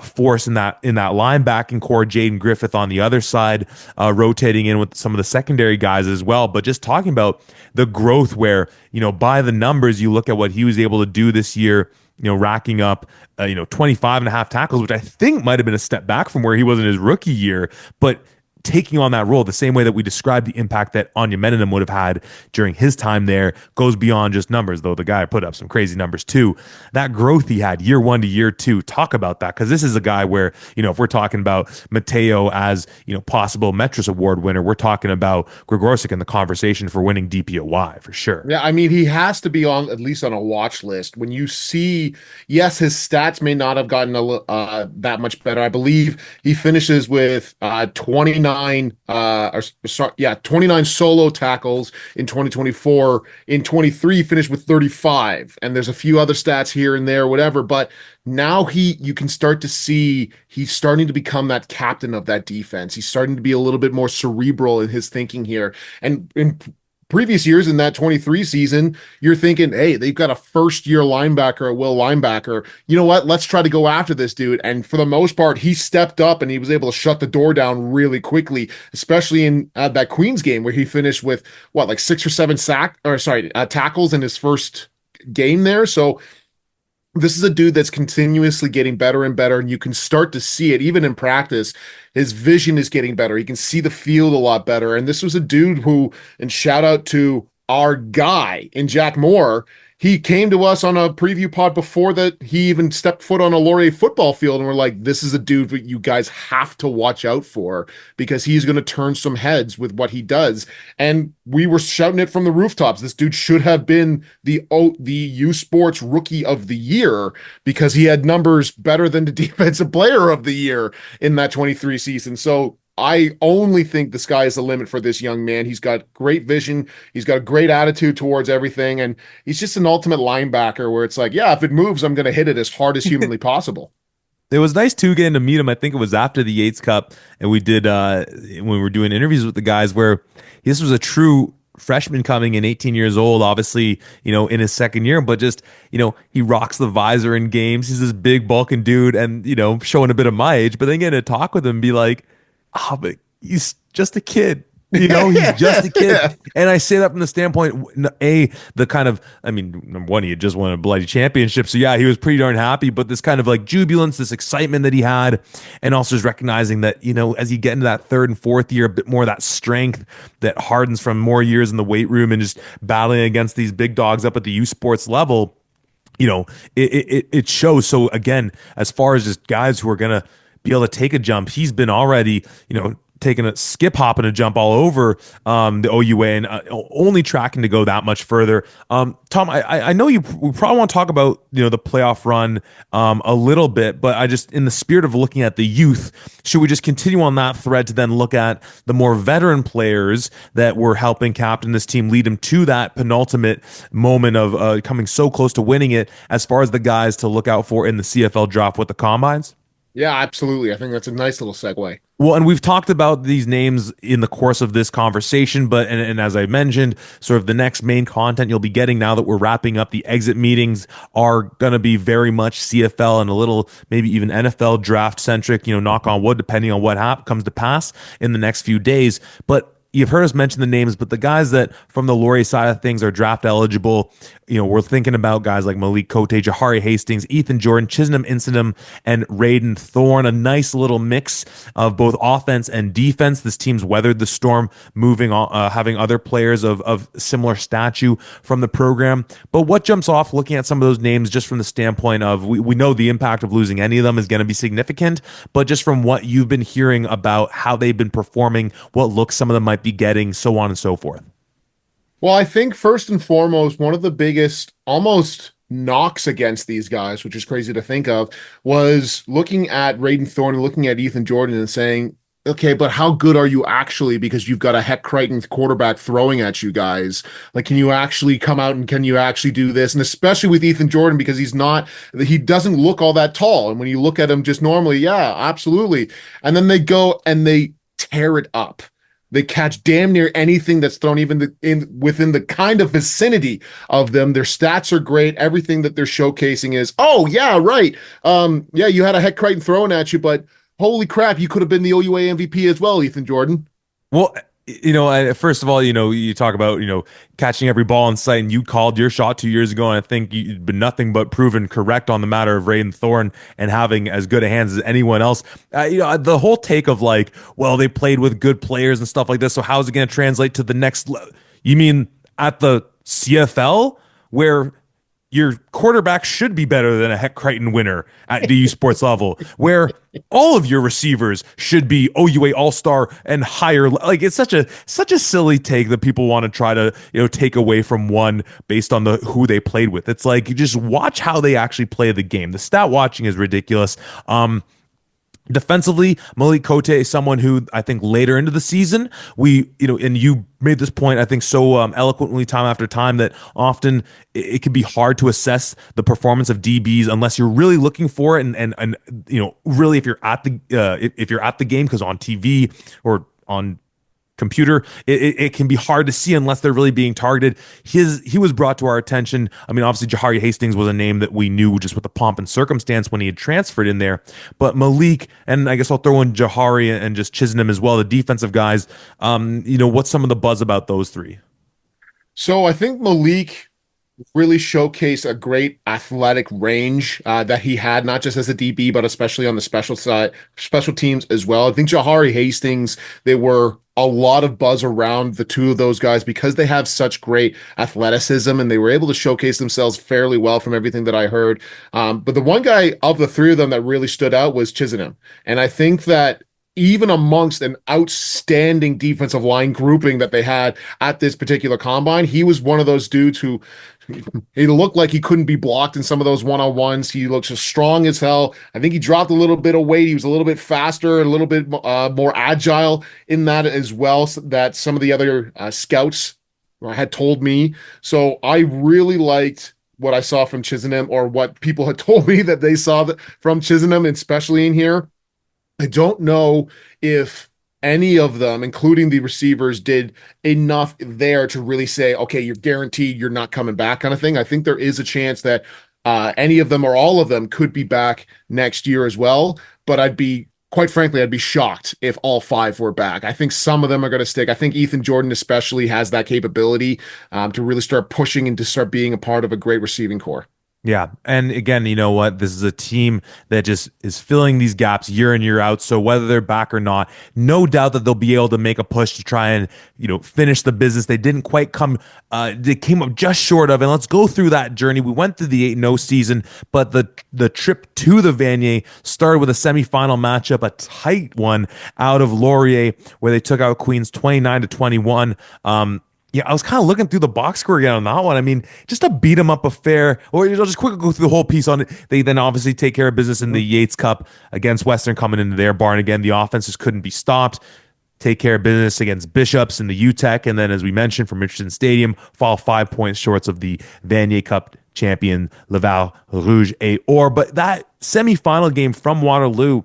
force in that linebacking core. Jaden Griffith on the other side, rotating in with some of the secondary guys as well. But just talking about the growth where, by the numbers, you look at what he was able to do this year, racking up, 25 and a half tackles, which I think might have been a step back from where he was in his rookie year. But taking on that role the same way that we described the impact that Anya Menanim would have had during his time there goes beyond just numbers, though the guy put up some crazy numbers too. That growth he had year one to year two, talk about that, because this is a guy where, if we're talking about Mateo as, possible Metris Award winner, we're talking about Grigorczyk in the conversation for winning DPOY for sure. Yeah, I mean, he has to be on at least on a watch list. When you see, yes, his stats may not have gotten that much better. I believe he finishes with 29 29 solo tackles in 2024. In 23, he finished with 35, and there's a few other stats here and there, whatever. But now you can start to see he's starting to become that captain of that defense. He's starting to be a little bit more cerebral in his thinking here, and in previous years in that 23 season, you're thinking, hey, they've got a first-year linebacker, a will linebacker. You know what? Let's try to go after this dude. And for the most part, he stepped up and he was able to shut the door down really quickly, especially in that Queens game where he finished with, like 6 or 7 tackles in his first game there. So this is a dude that's continuously getting better and better, and you can start to see it even in practice. His vision is getting better. He can see the field a lot better. And this was a dude who, and shout out to our guy in Jack Moore, he came to us on a preview pod before that he even stepped foot on a Laurier football field, and we're like, this is a dude that you guys have to watch out for because he's going to turn some heads with what he does. And we were shouting it from the rooftops. This dude should have been the U Sports Rookie of the Year because he had numbers better than the Defensive Player of the Year in that 23 season. So I only think the sky is the limit for this young man. He's got great vision. He's got a great attitude towards everything. And he's just an ultimate linebacker where it's like, yeah, if it moves, I'm going to hit it as hard as humanly possible. It was nice too getting to meet him. I think it was after the Yates Cup, and we did when we were doing interviews with the guys where this was a true freshman coming in, 18 years old, obviously, in his second year, but just, he rocks the visor in games. He's this big bulking dude and, showing a bit of my age, but then getting to talk with him and be like, but he's just a kid. He's just a kid. Yeah. And I say that from the standpoint, the kind of, number one, he had just won a bloody championship. So yeah, he was pretty darn happy, but this kind of like jubilance, this excitement that he had, and also just recognizing that, as you get into that third and fourth year, a bit more of that strength that hardens from more years in the weight room and just battling against these big dogs up at the U Sports level, it shows. So again, as far as just guys who are going to be able to take a jump, he's been already, taking a skip, hop, and a jump all over the OUA, and only tracking to go that much further. Tom, I know we probably want to talk about the playoff run a little bit, but I just, in the spirit of looking at the youth, should we just continue on that thread to then look at the more veteran players that were helping captain this team, lead him to that penultimate moment of coming so close to winning it, as far as the guys to look out for in the CFL draft with the combines? Yeah, absolutely. I think that's a nice little segue. Well, and we've talked about these names in the course of this conversation, but and as I mentioned, sort of the next main content you'll be getting now that we're wrapping up the exit meetings are going to be very much CFL and a little maybe even NFL draft centric, knock on wood, depending on what comes to pass in the next few days. But you've heard us mention the names, but the guys that from the Laurier side of things are draft eligible, we're thinking about guys like Malik Cote, Jahari Hastings, Ethan Jordan, Chisholm Incident, and Raiden Thorne. A nice little mix of both offense and defense. This team's weathered the storm, moving on, having other players of similar stature from the program. But what jumps off looking at some of those names just from the standpoint of we know the impact of losing any of them is going to be significant, but just from what you've been hearing about how they've been performing, what looks some of them might be getting, so on and so forth. Well, I think first and foremost, one of the biggest almost knocks against these guys, which is crazy to think of, was looking at Raiden Thorne and looking at Ethan Jordan and saying, okay, but how good are you actually? Because you've got a Heck Crichton quarterback throwing at you guys. Like, can you actually come out and can you actually do this? And especially with Ethan Jordan, because he doesn't look all that tall. And when you look at him just normally, yeah, absolutely. And then they go and they tear it up. They catch damn near anything that's thrown even within the kind of vicinity of them. Their stats are great. Everything that they're showcasing is, oh, yeah, right. Yeah, you had a Heck Crichton thrown at you, but holy crap, you could have been the OUA MVP as well, Ethan Jordan. Well, first of all, you talk about, catching every ball in sight, and you called your shot 2 years ago, and I think you've been nothing but proven correct on the matter of Raiden Thorne and having as good a hands as anyone else. The whole take of like, well, they played with good players and stuff like this, so how's it going to translate to the next level? You mean at the CFL where your quarterback should be better than a Heck Crichton winner at DU Sports level, where all of your receivers should be OUA All-Star and higher. Like, it's such a silly take that people want to try to take away from one based on who they played with. It's like, you just watch how they actually play the game. The stat watching is ridiculous. Defensively, Malik Cote is someone who I think later into the season, and you made this point, I think, so eloquently time after time, that often it can be hard to assess the performance of DBs unless you're really looking for it, and really if you're at the game, because on TV or on computer, it can be hard to see unless they're really being targeted. He was brought to our attention. I mean, obviously Jahari Hastings was a name that we knew just with the pomp and circumstance when he had transferred in there, but Malik, and I guess I'll throw in Jahari and just Chisholm as well, the defensive guys. What's some of the buzz about those three? So I think Malik really showcased a great athletic range that he had, not just as a DB, but especially on the special teams as well. I think Jahari Hastings, there were a lot of buzz around the two of those guys because they have such great athleticism and they were able to showcase themselves fairly well from everything that I heard. But the one guy of the three of them that really stood out was Chisholm. And I think that even amongst an outstanding defensive line grouping that they had at this particular combine, he was one of those dudes who he looked like he couldn't be blocked in some of those one-on-ones. He looks as strong as hell. I think he dropped a little bit of weight. He was a little bit faster, a little bit more agile in that as well, so that some of the other scouts had told me. So I really liked what I saw from Chisholm, or what people had told me that they saw from Chisholm, especially in here. I don't know if any of them, including the receivers, did enough there to really say, okay, you're guaranteed you're not coming back kind of thing. I think there is a chance that any of them or all of them could be back next year as well. But quite frankly, I'd be shocked if all five were back. I think some of them are going to stick. I think Ethan Jordan especially has that capability to really start pushing and to start being a part of a great receiving core. Yeah. And again, you know what? This is a team that just is filling these gaps year in, year out. So whether they're back or not, no doubt that they'll be able to make a push to try and, finish the business. They didn't quite they came up just short of. And let's go through that journey. We went through the 8-0 season, but the trip to the Vanier started with a semifinal matchup, a tight one out of Laurier, where they took out Queens 29-21. Yeah, I was kind of looking through the box score again on that one. I mean, just a beat 'em up affair, or I'll just quickly go through the whole piece on it. They then obviously take care of business in the Yates Cup against Western, coming into their barn again. The offense just couldn't be stopped. Take care of business against Bishops in the UTEC, and then, as we mentioned, from Richardson Stadium, fall 5 points short of the Vanier Cup champion Laval Rouge et Or. But that semifinal game from Waterloo,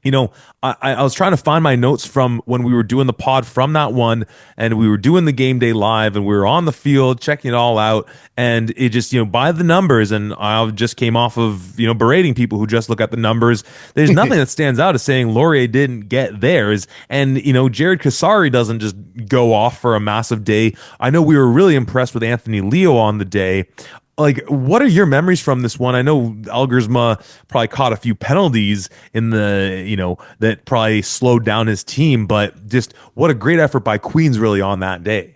You know, I was trying to find my notes from when we were doing the pod from that one, and we were doing the game day live, and we were on the field checking it all out, and it just, by the numbers, and I just came off of, berating people who just look at the numbers. There's nothing that stands out as saying Laurier didn't get theirs, and Jared Kasari doesn't just go off for a massive day. I know we were really impressed with Anthony Leo on the day. Like, what are your memories from this one? I know Algersma probably caught a few penalties in that probably slowed down his team, but just what a great effort by Queens really on that day.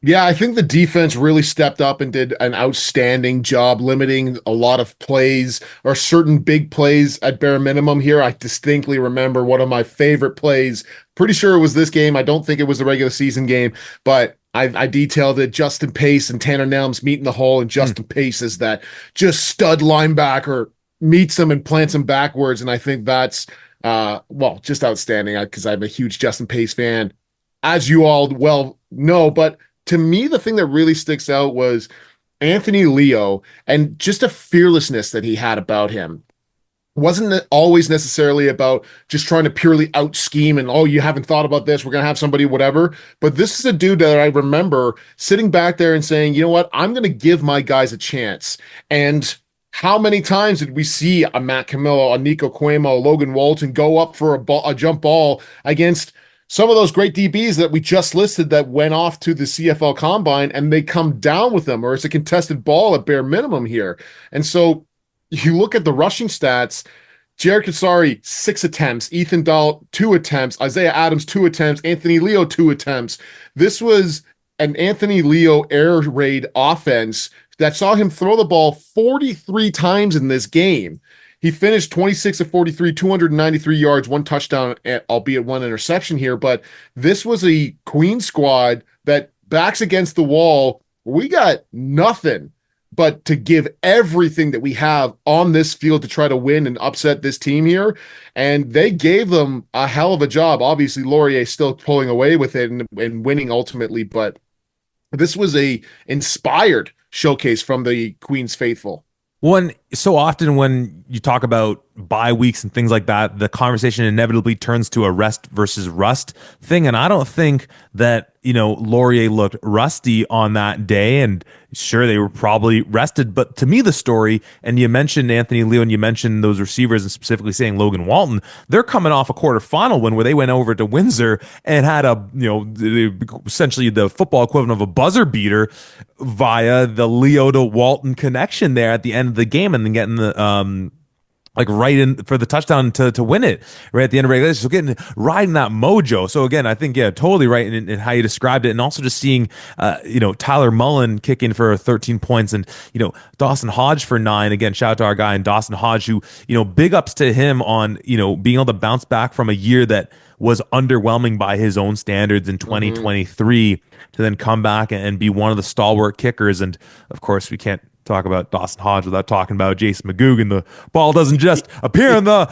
Yeah, I think the defense really stepped up and did an outstanding job limiting a lot of plays or certain big plays at bare minimum here. I distinctly remember one of my favorite plays. Pretty sure it was this game. I don't think it was a regular season game, but I detailed it. Justin Pace and Tanner Nelms meet in the hole, and Justin Pace is that just stud linebacker, meets him and plants him backwards. And I think that's, just outstanding because I'm a huge Justin Pace fan, as you all well know. But to me, the thing that really sticks out was Anthony Leo and just a fearlessness that he had about him. Wasn't always necessarily about just trying to purely out scheme and, oh, you haven't thought about this, we're going to have somebody, whatever. But this is a dude that I remember sitting back there and saying, you know what, I'm going to give my guys a chance. And how many times did we see a Matt Camillo, a Nico Cuomo, Logan Walton go up for a jump ball against some of those great DBs that we just listed that went off to the CFL Combine, and they come down with them, or it's a contested ball at bare minimum here. And so you look at the rushing stats, Jared Kasari, 6 attempts, Ethan Dahl, 2 attempts, Isaiah Adams, 2 attempts, Anthony Leo, 2 attempts. This was an Anthony Leo air raid offense that saw him throw the ball 43 times in this game. He finished 26 of 43, 293 yards, 1 touchdown, albeit 1 interception here. But this was a Queen squad that backs against the wall. We got nothing but to give everything that we have on this field to try to win and upset this team here. And they gave them a hell of a job. Obviously, Laurier still pulling away with it and winning ultimately. But this was a inspired showcase from the Queens faithful. One, so often when you talk about bye weeks and things like that, the conversation inevitably turns to a rest versus rust thing. And I don't think that, Laurier looked rusty on that day. And sure, they were probably rested. But to me, the story, and you mentioned Anthony Leo and you mentioned those receivers and specifically saying Logan Walton, they're coming off a quarterfinal win where they went over to Windsor and had essentially the football equivalent of a buzzer beater via the Leo to Walton connection there at the end of the game, and then getting the right in for the touchdown to win it right at the end of regulation. So getting riding that mojo. So again, I think, yeah, totally right in how you described it. And also just seeing, Tyler Mullen kicking for 13 points and, Dawson Hodge for 9. Again, shout out to our guy and Dawson Hodge, who, big ups to him on, being able to bounce back from a year that was underwhelming by his own standards in 2023 to then come back and be one of the stalwart kickers. And of course, we can't talk about Dawson Hodge without talking about Jason McGugan. The ball doesn't just appear in the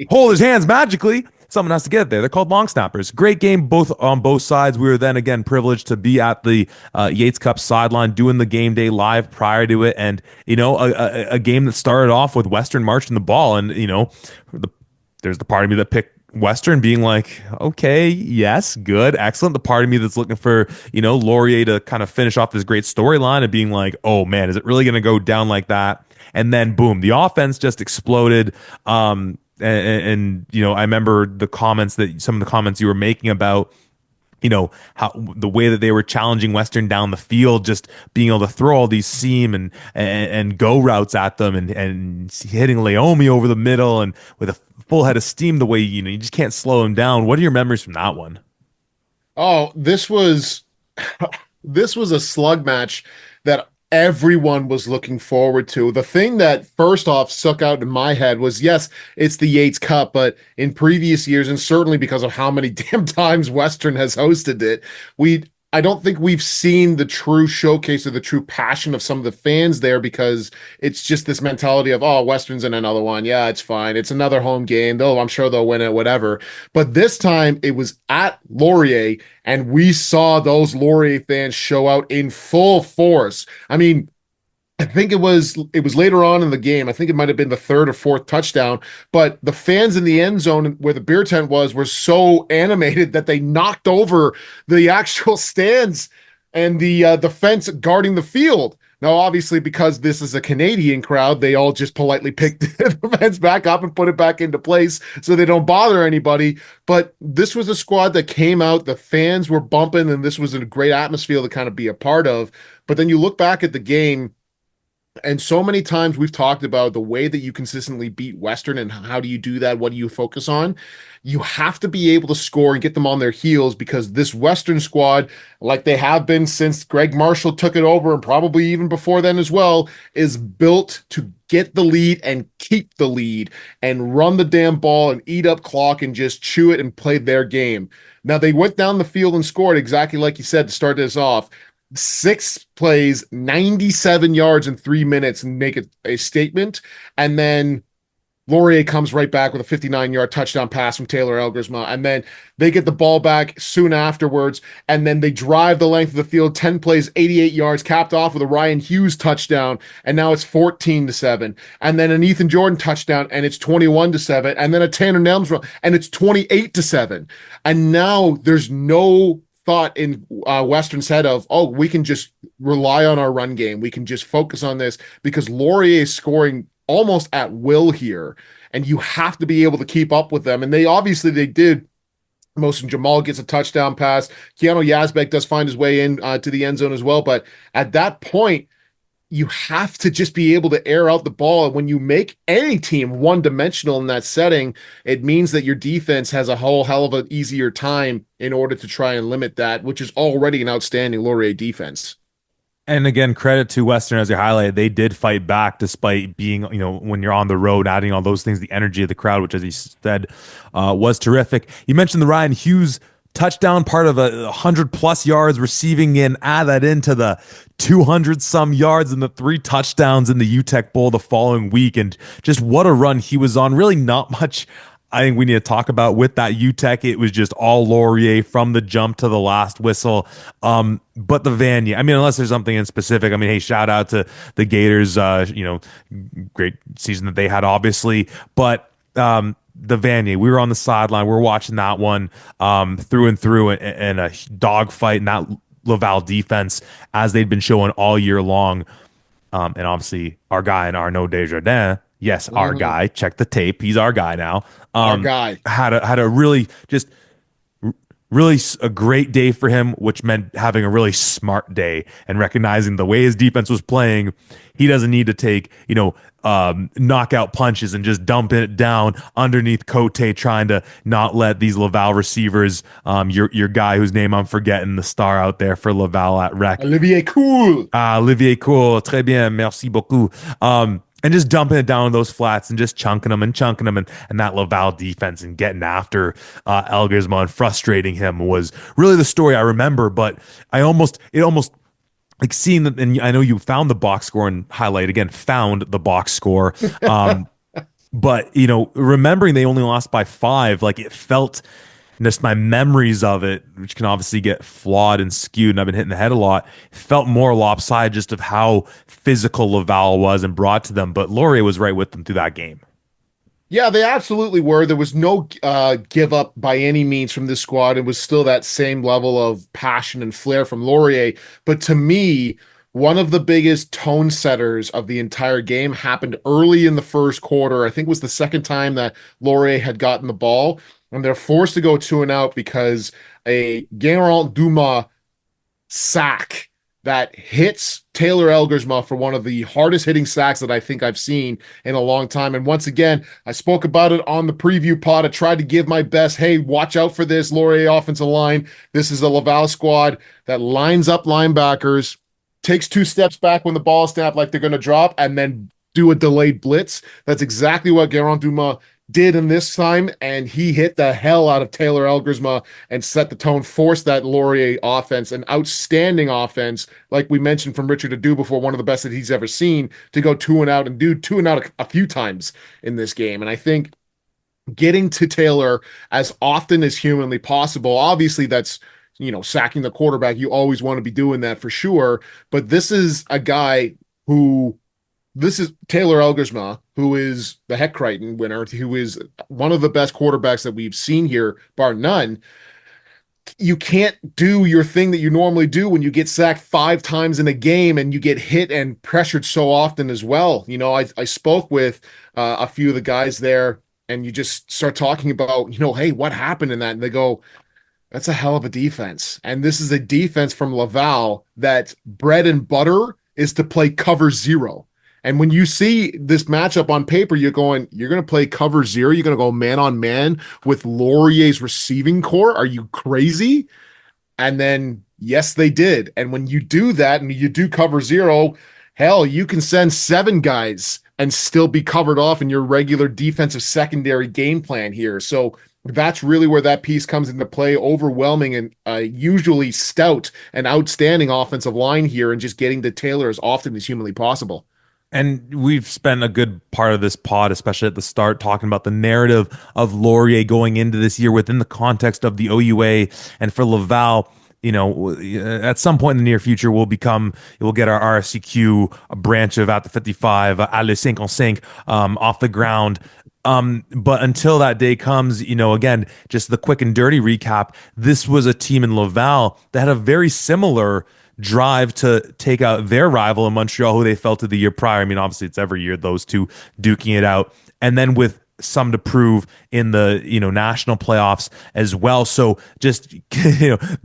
hold his hands magically. Someone has to get it there. They're called long snappers. Great game both on both sides. We were then again privileged to be at the Yates Cup sideline doing the game day live prior to it, and a game that started off with Western marching the ball, and there's the part of me that picked Western being like, okay, yes, good, excellent. The part of me that's looking for, Laurier to kind of finish off this great storyline and being like, oh man, is it really going to go down like that? And then boom, the offense just exploded. And I remember some of the comments you were making about, how the way that they were challenging Western down the field, just being able to throw all these seam and go routes at them and hitting Laomi over the middle and with a full head of steam, the way, you just can't slow him down. What are your memories from that one? Oh, this was this was a slug match that everyone was looking forward to. The thing that first off stuck out in my head was, yes, it's the Yates Cup, but in previous years, and certainly because of how many damn times Western has hosted it, I don't think we've seen the true showcase or the true passion of some of the fans there, because it's just this mentality of, oh, Western's in another one. Yeah, it's fine. It's another home game. Though I'm sure they'll win it, whatever. But this time it was at Laurier, and we saw those Laurier fans show out in full force. I mean, I think it was later on in the game. I think it might have been the third or fourth touchdown, but the fans in the end zone where the beer tent was were so animated that they knocked over the actual stands and the fence guarding the field. Now, obviously, because this is a Canadian crowd, they all just politely picked the fence back up and put it back into place so they don't bother anybody. But this was a squad that came out, the fans were bumping, and this was a great atmosphere to kind of be a part of. But then you look back at the game, and so many times we've talked about the way that you consistently beat Western and how do you do that? What do you focus on? You have to be able to score and get them on their heels because this Western squad, like they have been since Greg Marshall took it over and probably even before then as well, is built to get the lead and keep the lead and run the damn ball and eat up clock and just chew it and play their game. Now they went down the field and scored exactly like you said to start this off. 6 plays, 97 yards in 3 minutes and make it a statement. And then Laurier comes right back with a 59-yard touchdown pass from Taylor Elgersma. And then they get the ball back soon afterwards. And then they drive the length of the field, 10 plays, 88 yards, capped off with a Ryan Hughes touchdown. And now it's 14-7. And then an Ethan Jordan touchdown, and it's 21-7. And then a Tanner Nelms run, and it's 28-7. And now there's no thought in Western's head of, oh, we can just rely on our run game. We can just focus on this because Laurier is scoring almost at will here, and you have to be able to keep up with them. And they did. Most Jamal gets a touchdown pass. Keanu Yazbek does find his way in to the end zone as well. But at that point, you have to just be able to air out the ball. And when you make any team one-dimensional in that setting, it means that your defense has a whole hell of an easier time in order to try and limit that, which is already an outstanding Laurier defense. And again, credit to Western as you highlighted. They did fight back despite being, when you're on the road, adding all those things, the energy of the crowd, which, as you said, was terrific. You mentioned the Ryan Hughes touchdown, part of 100+ yards receiving in, add that into the 200 some yards and the 3 touchdowns in the UTEC Bowl the following week. And just what a run he was on. Really not much I think we need to talk about with that UTEC. It was just all Laurier from the jump to the last whistle. But the Vanya, I mean, unless there's something in specific, I mean, hey, shout out to the Gators, great season that they had, obviously. But the Vanier, we were on the sideline. We were watching that one through and through in a dogfight in that Laval defense as they'd been showing all year long. And obviously, our guy in Arnaud Desjardins, yes, our guy, check the tape. He's our guy now. Our guy had a really just really a great day for him, which meant having a really smart day and recognizing the way his defense was playing. He doesn't need to take, knockout punches and just dumping it down underneath Cote, trying to not let these Laval receivers, your guy whose name I'm forgetting, the star out there for Laval at Rec. Olivier Cool. Olivier Cool. Très bien. Merci beaucoup. And just dumping it down in those flats and just chunking them and that Laval defense and getting after Elgersma and frustrating him was really the story I remember. But it almost like seeing that, and I know you found the box score and highlight again, found the box score. But remembering they only lost by 5, like it felt, just my memories of it, which can obviously get flawed and skewed, and I've been hitting the head a lot, felt more lopsided just of how physical Laval was and brought to them. But Laurier was right with them through that game. Yeah, they absolutely were. There was no give up by any means from this squad. It was still that same level of passion and flair from Laurier. But to me, one of the biggest tone setters of the entire game happened early in the first quarter. I think it was the second time that Laurier had gotten the ball, and they're forced to go 2-and-out because a Gérard Dumas sack that hits Taylor Elgersma for one of the hardest hitting sacks that I think I've seen in a long time. And once again, I spoke about it on the preview pod. I tried to give my best. Hey, watch out for this Laurier offensive line. This is a Laval squad that lines up linebackers, takes 2 steps back when the ball is snapped like they're going to drop, and then do a delayed blitz. That's exactly what Gérard Dumas did in this time, and he hit the hell out of Taylor Elgersma and set the tone, forced that Laurier offense, an outstanding offense, like we mentioned from Richard Adu before, one of the best that he's ever seen, to go 2-and-out and do 2-and-out a few times in this game. And I think getting to Taylor as often as humanly possible, obviously that's, sacking the quarterback. You always want to be doing that for sure. But this is a guy who this is Taylor Elgersma, who is the Heck Crichton winner, who is one of the best quarterbacks that we've seen here, bar none. You can't do your thing that you normally do when you get sacked 5 times in a game and you get hit and pressured so often as well. I spoke with a few of the guys there, and you just start talking about, hey, what happened in that? And they go, that's a hell of a defense. And this is a defense from Laval that bread and butter is to play cover zero. And when you see this matchup on paper, you're going to play cover zero. You're going to go man on man with Laurier's receiving core. Are you crazy? And then, yes, they did. And when you do that and you do cover zero, hell, you can send 7 guys and still be covered off in your regular defensive secondary game plan here. So that's really where that piece comes into play. Overwhelming and usually stout and outstanding offensive line here, and just getting to Taylor as often as humanly possible. And we've spent a good part of this pod, especially at the start, talking about the narrative of Laurier going into this year within the context of the OUA. And for Laval, at some point in the near future, we'll get our RSCQ branch of At the 55, à le 55, off the ground. But until that day comes, again, just the quick and dirty recap, this was a team in Laval that had a very similar drive to take out their rival in Montreal, who they fell to the year prior. I mean, obviously it's every year, those two duking it out. And then with some to prove in the national playoffs as well. So just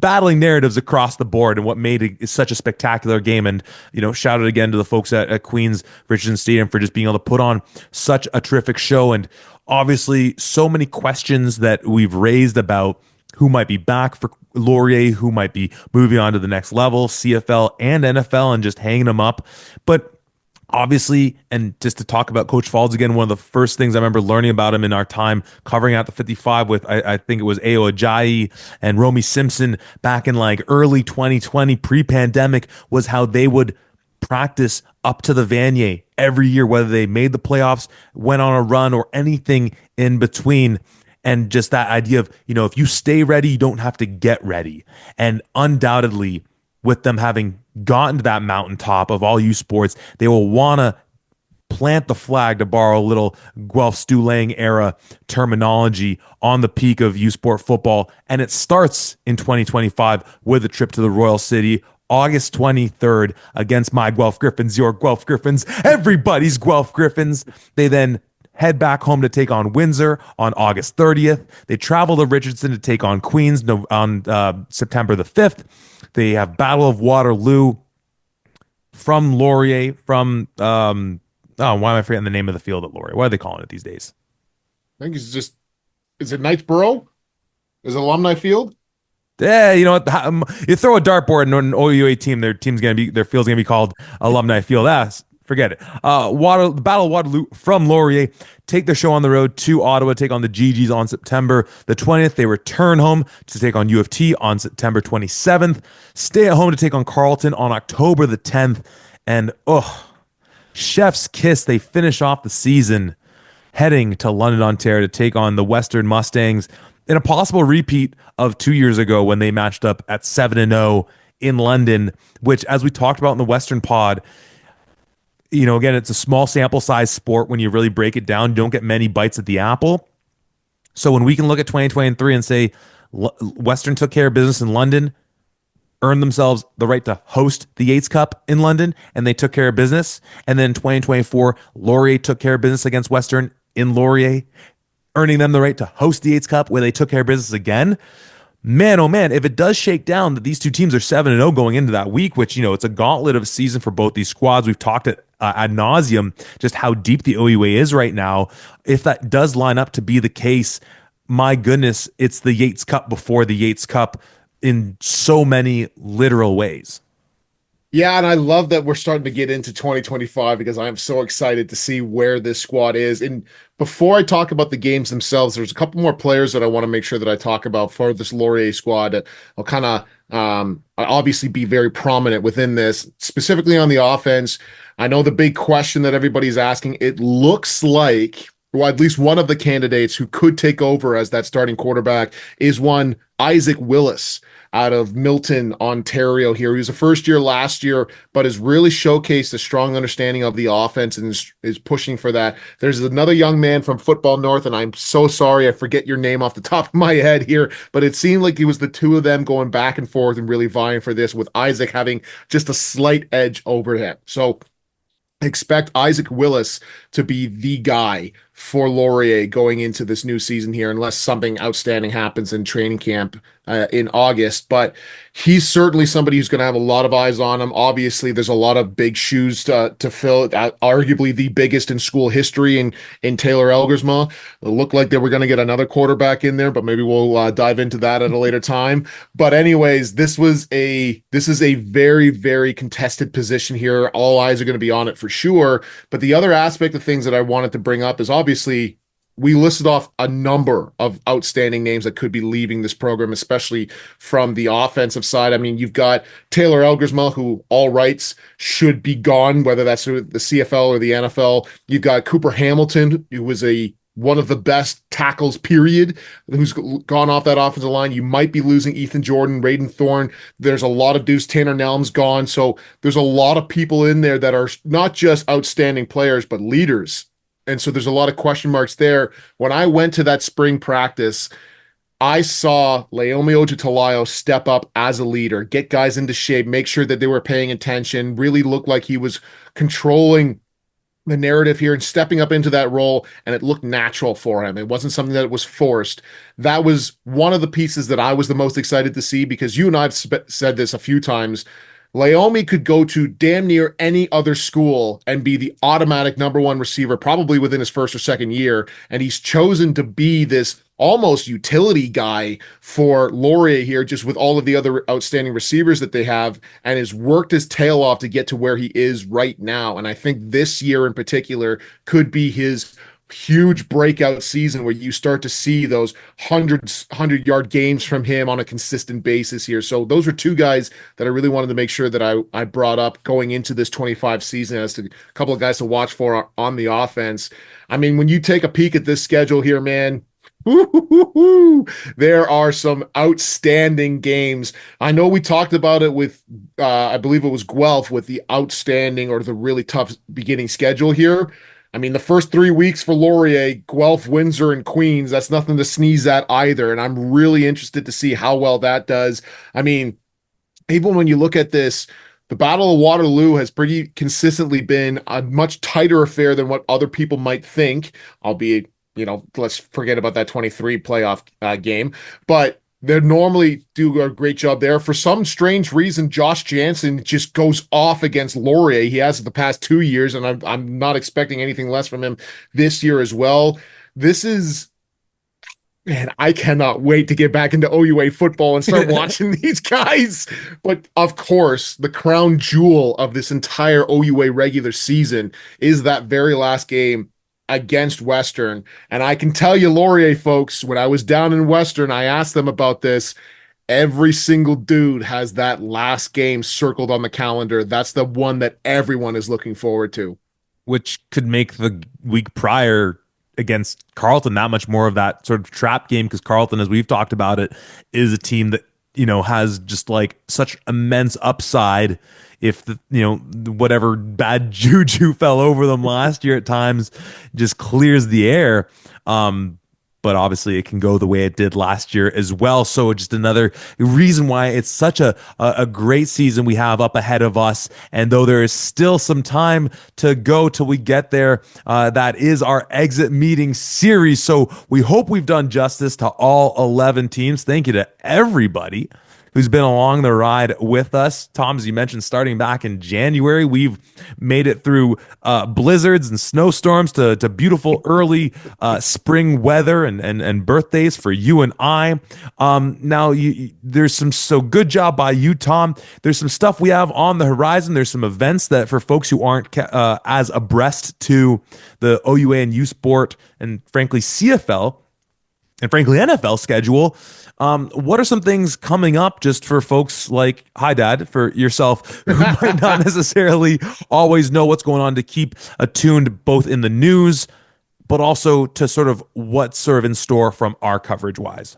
battling narratives across the board, and what made it such a spectacular game. And shout out again to the folks at Queens Richardson Stadium for just being able to put on such a terrific show. And obviously so many questions that we've raised about who might be back for Laurier, who might be moving on to the next level, CFL and NFL, and just hanging them up. But obviously, and just to talk about Coach Falls again, one of the first things I remember learning about him in our time covering out the 55 with, I think it was Ayo Ajayi and Romy Simpson back in like early 2020, pre-pandemic, was how they would practice up to the Vanier every year, whether they made the playoffs, went on a run, or anything in between. And just that idea of, if you stay ready, you don't have to get ready. And undoubtedly, with them having gotten to that mountaintop of all U sports, they will want to plant the flag, to borrow a little Guelph Stu Lang era terminology, on the peak of U Sport football. And it starts in 2025 with a trip to the Royal City, August 23rd, against my Guelph Griffins, your Guelph Griffins, everybody's Guelph Griffins. They then head back home to take on Windsor on August 30th. They travel to Richardson to take on Queens on September the 5th. They have Battle of Waterloo from Laurier, why am I forgetting the name of the field at Laurier? What are they calling it these days? I think is it Knightsboro? Is it Alumni Field? Yeah, you know what? You throw a dartboard in an OUA team, their field's gonna be called Alumni Field. Forget it. The Battle of Waterloo from Laurier take their show on the road to Ottawa, take on the GGs on September the 20th. They return home to take on U of T on September 27th. Stay at home to take on Carleton on October the 10th. And chef's kiss, they finish off the season heading to London, Ontario to take on the Western Mustangs in a possible repeat of 2 years ago when they matched up at 7-0 in London, which, as we talked about in the Western pod, again, it's a small sample size sport. When you really break it down, you don't get many bites at the apple. So when we can look at 2023 and say Western took care of business in London, earned themselves the right to host the Yates Cup in London, and they took care of business. And then 2024, Laurier took care of business against Western in Laurier, earning them the right to host the Yates Cup, where they took care of business again. Man, oh man, if it does shake down that these two teams are 7-0 going into that week, which, it's a gauntlet of a season for both these squads. We've talked ad nauseum just how deep the OUA is right now. If that does line up to be the case, my goodness, it's the Yates Cup before the Yates Cup in so many literal ways. Yeah, and I love that we're starting to get into 2025 because I'm so excited to see where this squad is. And before I talk about the games themselves, there's a couple more players that I want to make sure that I talk about for this Laurier squad. I'll kind of obviously be very prominent within this, specifically on the offense. I know the big question that everybody's asking, it looks like, well, at least one of the candidates who could take over as that starting quarterback is one Isaac Willis. out of Milton, Ontario here. He was a first year last year, but has really showcased a strong understanding of the offense and is pushing for that. There's another young man from Football North, and I'm so sorry I forget your name off the top of my head here, but it seemed like it was the two of them going back and forth and really vying for this, with Isaac having just a slight edge over him. So expect Isaac Willis to be the guy for Laurier going into this new season here, unless something outstanding happens in training camp in August. But he's certainly somebody who's going to have a lot of eyes on him. Obviously, there's a lot of big shoes to fill. Arguably the biggest in school history in Taylor Elgersma. It looked like they were going to get another quarterback in there, but maybe we'll dive into that at a later time. But anyways, this is a very, very contested position here. All eyes are going to be on it for sure. But the other aspect of things that I wanted to bring up is obviously we listed off a number of outstanding names that could be leaving this program, especially from the offensive side. I mean, you've got Taylor Elgersma, who all rights should be gone, whether that's through the CFL or the NFL. You've got Cooper Hamilton, who was one of the best tackles, period, who's gone off that offensive line. You might be losing Ethan Jordan, Raiden Thorne. There's a lot of dudes. Tanner Nelm's gone. So there's a lot of people in there that are not just outstanding players, but leaders. And so there's a lot of question marks there. When I went to that spring practice, I saw Laomi Ojatalayo step up as a leader, get guys into shape, make sure that they were paying attention, really looked like he was controlling the narrative here and stepping up into that role, and it looked natural for him. It wasn't something that was forced. That was one of the pieces that I was the most excited to see, because you and I've said this a few times. Laomi could go to damn near any other school and be the automatic number one receiver, probably within his first or second year. And he's chosen to be this almost utility guy for Laurier here, just with all of the other outstanding receivers that they have, and has worked his tail off to get to where he is right now. And I think this year in particular could be his huge breakout season, where you start to see those 100-yard games from him on a consistent basis here. So those are two guys that I really wanted to make sure that I brought up going into this 25 season as to a couple of guys to watch for on the offense. I mean, when you take a peek at this schedule here, man, there are some outstanding games. I know we talked about it with, I believe it was Guelph, with the outstanding or the really tough beginning schedule here. I mean, the first 3 weeks for Laurier, Guelph, Windsor, and Queens, that's nothing to sneeze at either. And I'm really interested to see how well that does. I mean, even when you look at this, the Battle of Waterloo has pretty consistently been a much tighter affair than what other people might think, albeit, let's forget about that 23 playoff game. But they normally do a great job there. For some strange reason, Josh Jansen just goes off against Laurier. He has the past 2 years, and I'm not expecting anything less from him this year as well. This is, man, I cannot wait to get back into OUA football and start watching these guys. But of course, the crown jewel of this entire OUA regular season is that very last game against Western. And I can tell you, Laurier folks, when I was down in Western, I asked them about this. Every single dude has that last game circled on the calendar. That's the one that everyone is looking forward to. Which could make the week prior against Carleton that much more of that sort of trap game, because Carleton, as we've talked about it, is a team that, has just like such immense upside. If whatever bad juju fell over them last year at times just clears the air. But obviously it can go the way it did last year as well. So just another reason why it's such a great season we have up ahead of us. And though there is still some time to go till we get there, that is our exit meeting series. So we hope we've done justice to all 11 teams. Thank you to everybody who's been along the ride with us. Tom, as you mentioned, starting back in January, we've made it through blizzards and snowstorms to beautiful early spring weather and birthdays for you and I. Now, there's so good job by you, Tom. There's some stuff we have on the horizon. There's some events that for folks who aren't as abreast to the OUA and U Sport and frankly CFL and frankly NFL schedule. What are some things coming up just for folks like, hi dad, for yourself, who might not necessarily always know what's going on, to keep attuned both in the news, but also to sort of what's sort of in store from our coverage wise?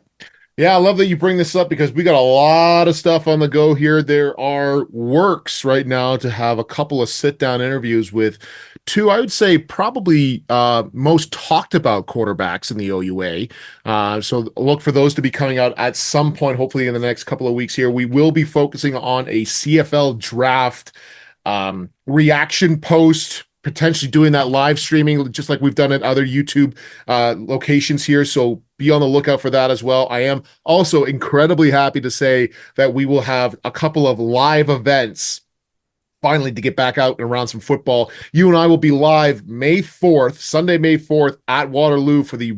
Yeah, I love that you bring this up because we got a lot of stuff on the go here. There are works right now to have a couple of sit-down interviews with two, I would say, probably most talked about quarterbacks in the OUA. So look for those to be coming out at some point, hopefully in the next couple of weeks here. We will be focusing on a CFL draft reaction post, potentially doing that live streaming, just like we've done at other YouTube locations here. So be on the lookout for that as well. I am also incredibly happy to say that we will have a couple of live events finally to get back out and around some football. You and I will be live May 4th, Sunday, May 4th at Waterloo for the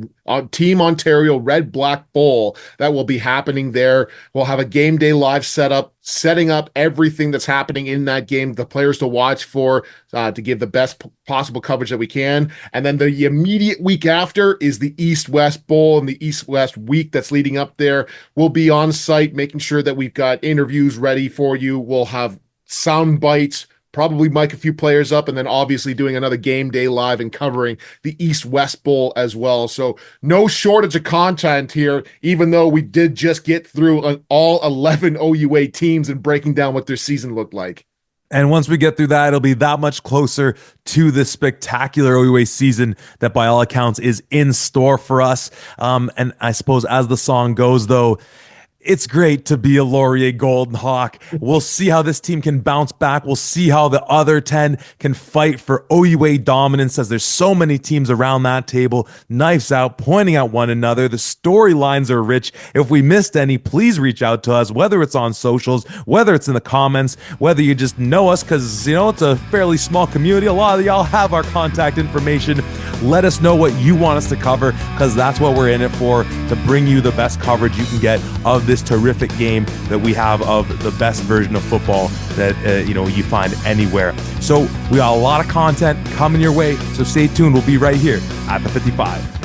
Team Ontario Red Black Bowl. That will be happening there. We'll have a game day live setup, setting up everything that's happening in that game, the players to watch for, to give the best possible coverage that we can. And then the immediate week after is the East-West Bowl and the East-West week that's leading up there. We'll be on site making sure that we've got interviews ready for you. We'll have sound bites, probably mic a few players up, and then obviously doing another game day live and covering the East-West Bowl as well. So no shortage of content here, even though we did just get through all 11 OUA teams and breaking down what their season looked like. And once we get through that, it'll be that much closer to the spectacular OUA season that by all accounts is in store for us. And I suppose as the song goes, though, it's great to be a Laurier Golden Hawk. We'll see how this team can bounce back. We'll see how the other 10 can fight for OUA dominance, as there's so many teams around that table, knives out, pointing at one another. The storylines are rich. If we missed any, please reach out to us, whether it's on socials, whether it's in the comments, whether you just know us, because, it's a fairly small community. A lot of y'all have our contact information. Let us know what you want us to cover, because that's what we're in it for, to bring you the best coverage you can get of this terrific game that we have, of the best version of football that you find anywhere. So we got a lot of content coming your way, so stay tuned. We'll be right here at the 55.